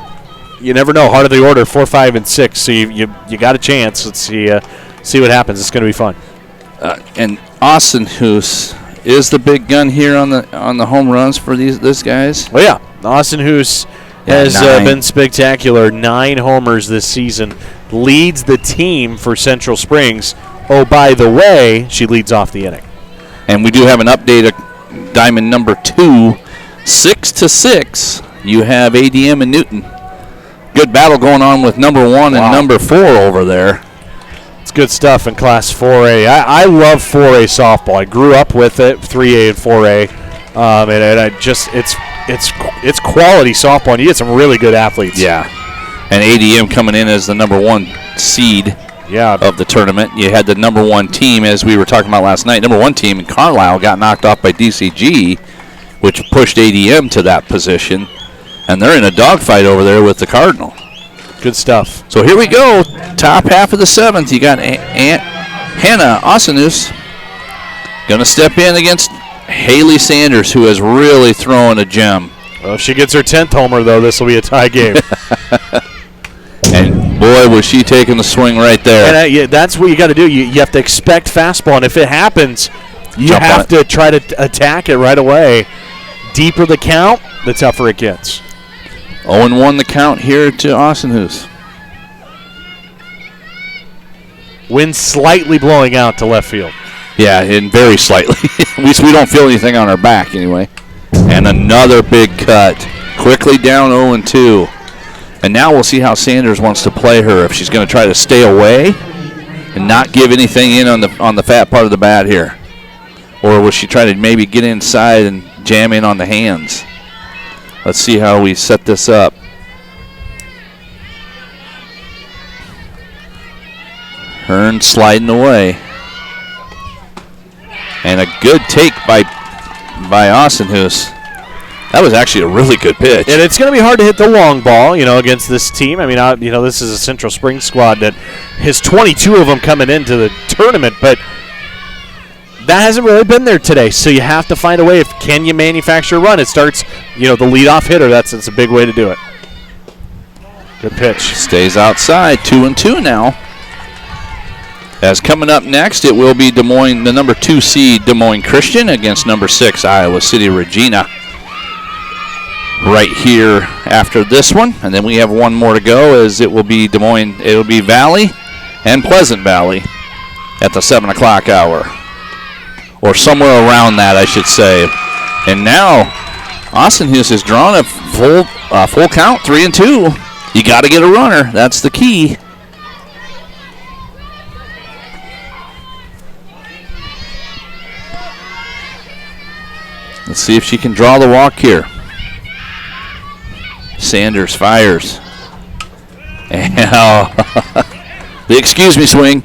you never know. Heart of the order, 4, 5, and 6, so you got a chance. Let's see what happens. It's going to be fun. And Austin, who is the big gun here on the home runs for these guys. Oh yeah, Austin Hoos has been spectacular. 9 homers this season. Leads the team for Central Springs. Oh, by the way, she leads off the inning. And we do have an update of diamond number 2, 6-6. You have ADM and Newton. Good battle going on with number 1 and number 4 over there. It's good stuff in Class 4A. I love 4A softball. I grew up with it, 3A and 4A, and I just it's quality softball. And you get some really good athletes. Yeah, and ADM coming in as the number 1 seed. Of the tournament. You had the number 1 team, as we were talking about last night. Number 1 team in Carlisle got knocked off by DCG, which pushed ADM to that position, and they're in a dogfight over there with the Cardinal. Good stuff. So here we go. Top half of the 7th. You got Hannah Osanus going to step in against Haley Sanders, who is really throwing a gem. Well, if she gets her 10th homer, though, this will be a tie game. And, boy, was she taking the swing right there. And that's what you got to do. You have to expect fastball, and if it happens, you have to try to attack it right away. Deeper the count, the tougher it gets. 0-1 the count here to Austin Hoos. Wind slightly blowing out to left field. Yeah, and very slightly. we don't feel anything on our back anyway. And another big cut. Quickly down 0-2. And now we'll see how Sanders wants to play her. If she's going to try to stay away and not give anything in on the fat part of the bat here. Or will she try to maybe get inside and jam in on the hands? Let's see how we set this up. Hearn sliding away. And a good take by Austin Hoos. That was actually a really good pitch. And it's going to be hard to hit the long ball, against this team. I mean, this is a Central Springs squad that has 22 of them coming into the tournament, but that hasn't really been there today. So you have to find a way. Can you manufacture a run? It starts, the leadoff hitter. That's a big way to do it. Good pitch. Stays outside. 2-2 now. As coming up next, it will be Des Moines, the number 2 seed Des Moines Christian against number 6 Iowa City Regina. Right here after this one, and then we have one more to go. As it will be Des Moines, it will be Valley and Pleasant Valley at the 7 o'clock hour, or somewhere around that, I should say. And now Austin Hoos has drawn a full count, 3-2. You got to get a runner. That's the key. Let's see if she can draw the walk here. Sanders fires. And the excuse me swing.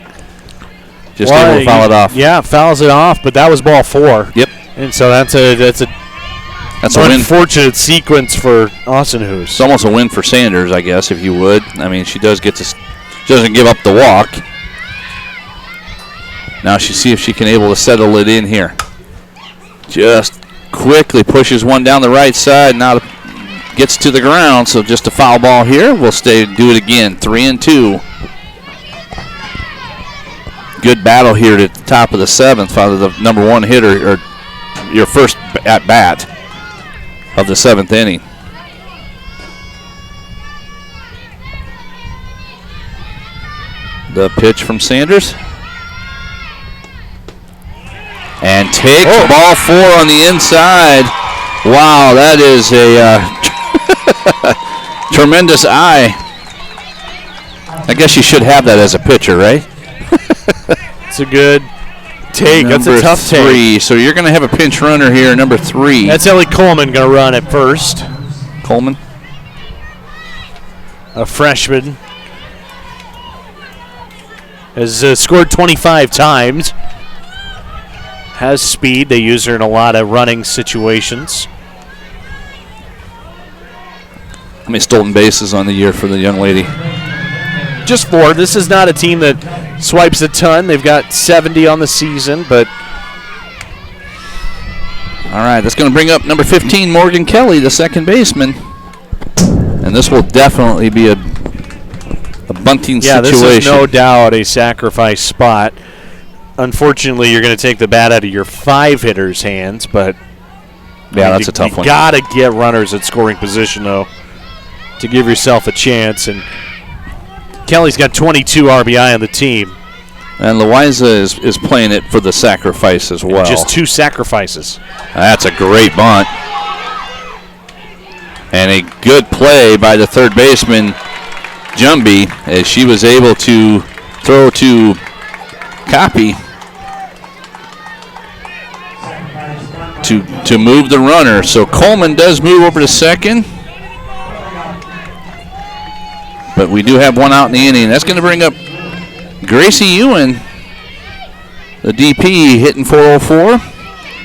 Just able to foul it off. Yeah, fouls it off, but that was ball 4. Yep. And so that's a unfortunate sequence for Austin Hoos. It's almost a win for Sanders, I guess, if you would. I mean, she doesn't give up the walk. Now she see if she can able to settle it in here. Just quickly pushes one down the right side. Now gets to the ground, so just a foul ball here. We'll do it again. 3-2. Good battle here at the top of the 7th. Father, the number 1 hitter, or your first at bat of the 7th inning. The pitch from Sanders. And takes ball 4 on the inside. Wow, that is Tremendous eye. I guess you should have that as a pitcher, right? It's a good take. That's a tough number 3. take. So you're going to have a pinch runner here, number 3. That's Ellie Coleman going to run at first. Coleman. A freshman. Has scored 25 times. Has speed. They use her in a lot of running situations. How many stolen bases on the year for the young lady? Just 4. This is not a team that swipes a ton. They've got 70 on the season, but... All right, that's going to bring up number 15, Morgan Kelly, the second baseman. And this will definitely be a bunting situation. This is no doubt a sacrifice spot. Unfortunately, you're going to take the bat out of your 5 hitters' hands, but that's a tough one. You got to get runners at scoring position, though, to give yourself a chance. And Kelly's got 22 RBI on the team. And Louisa is playing it for the sacrifice as well. Just 2 sacrifices. That's a great bunt. And a good play by the third baseman, Jumby, as she was able to throw to Copy to move the runner. So Coleman does move over to second. But we do have one out in the inning. That's going to bring up Gracie Ewan, the DP, hitting 404.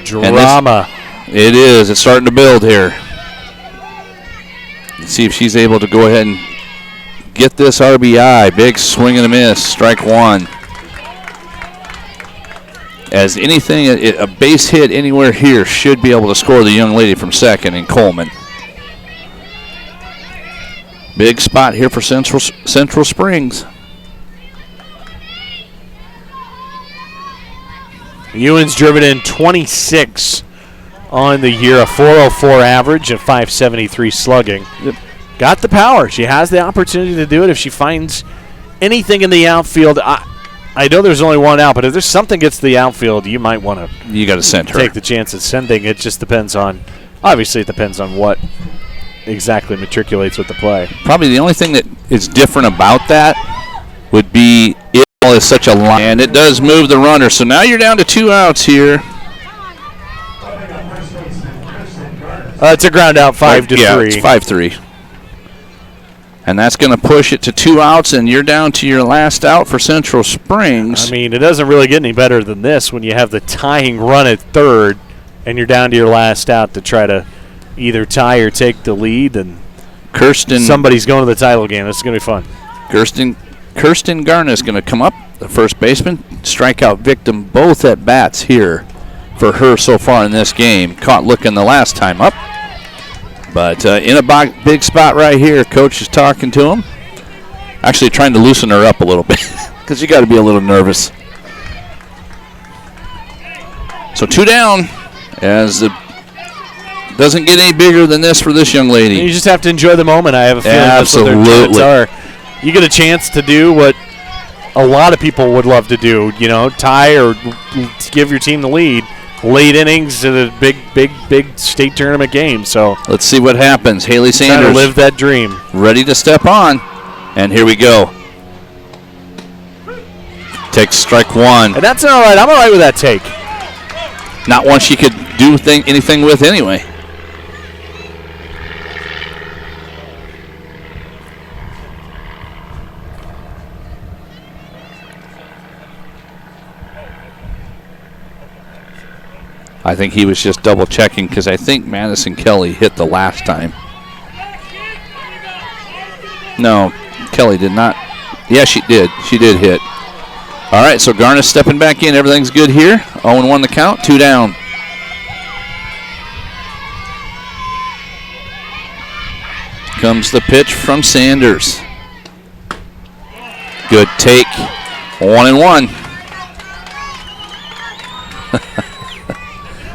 Drama. It is. It's starting to build here. Let's see if she's able to go ahead and get this RBI. Big swing and a miss. Strike 1. As anything, a base hit anywhere here should be able to score the young lady from second in Coleman. Big spot here for Central Springs. Ewan's driven in 26 on the year, a 404 average and 573 slugging. Yep. Got the power. She has the opportunity to do it if she finds anything in the outfield. I know there's only one out, but if there's something gets to the outfield, you might want to. You got to send her. Take the chance at sending. It just depends on. Obviously, it depends on what exactly matriculates with the play. Probably the only thing that is different about that would be it is such a line, and it does move the runner. So now you're down to 2 outs here. It's a ground out, 5-3. Yeah, it's 5-3. And that's going to push it to 2 outs, and you're down to your last out for Central Springs. I mean, it doesn't really get any better than this when you have the tying run at third, and you're down to your last out to try to either tie or take the lead. And somebody's going to the title game. This is going to be fun. Kirsten Garner is going to come up, the first baseman, strikeout victim both at bats here for her so far in this game. Caught looking the last time up. But in a big spot right here, coach is talking to him. Actually trying to loosen her up a little bit because you got to be a little nervous. So 2 down as it doesn't get any bigger than this for this young lady. You just have to enjoy the moment. I have a feeling Absolutely. That's what their are. You get a chance to do what a lot of people would love to do, tie or give your team the lead. Late innings in a big state tournament game. So let's see what happens. Haley Sanders trying to live that dream. Ready to step on. And here we go. Takes strike 1. And that's all right. I'm all right with that take. Not one she could do anything with anyway. I think he was just double checking because I think Madison Kelly hit the last time. No, Kelly did not. Yeah, she did. She did hit. All right, so Garner stepping back in. Everything's good here. 0-1 the count, 2 down. Comes the pitch from Sanders. Good take. 1-1.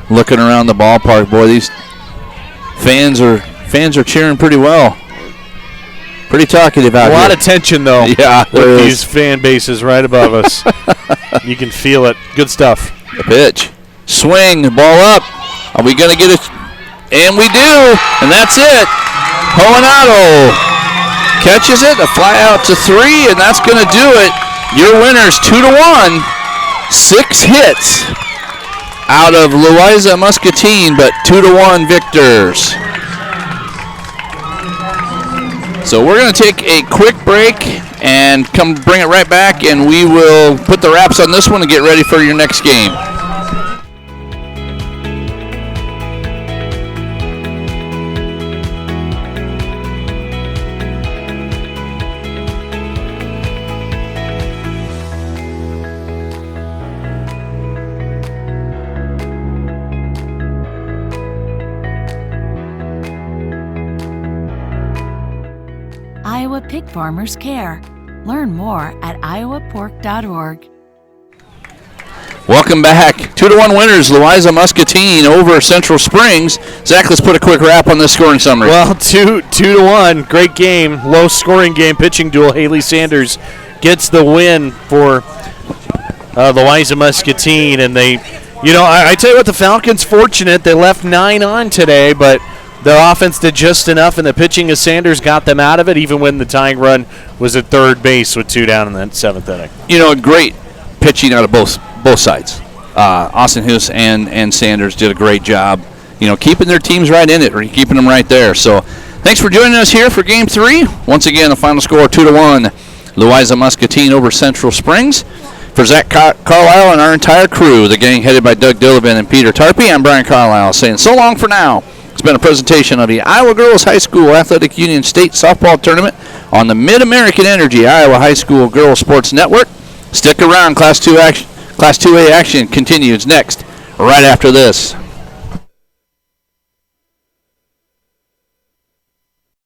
Looking around the ballpark, boy, these fans are cheering pretty well. Pretty talkative out here. A lot of tension, though. Yeah, with these fan bases right above us. You can feel it. Good stuff. The pitch. Swing, ball up. Are we going to get it? And we do. And that's it. Hoenado catches it, a fly out to 3, and that's going to do it. Your winners 2-1, 6 hits out of Louisa-Muscatine, but 2-1 victors. So we're going to take a quick break and come bring it right back, and we will put the wraps on this one and get ready for your next game. Iowa Pig Farmers Care. Learn more at iowapork.org. Welcome back. 2-1 winners, Louisa-Muscatine over Central Springs. Zach, let's put a quick wrap on this scoring summary. Well, 2-1, great game, low scoring game, pitching duel. Haley Sanders gets the win for Louisa-Muscatine, and they, I tell you what, the Falcons fortunate. They left 9 on today, but their offense did just enough, and the pitching of Sanders got them out of it, even when the tying run was at third base with 2 down in the 7th inning. Great pitching out of both sides. Austin Hoos and Sanders did a great job, keeping their teams right in it, or keeping them right there. So thanks for joining us here for Game 3. Once again, the final score 2-1, Louisa-Muscatine over Central Springs. For Zach Carlisle and our entire crew, the gang headed by Doug Dillabin and Peter Tarpey, I'm Brian Carlisle saying so long for now. It's been a presentation of the Iowa Girls High School Athletic Union State Softball Tournament on the Mid-American Energy Iowa High School Girls Sports Network. Stick around. Class 2A action continues next, right after this.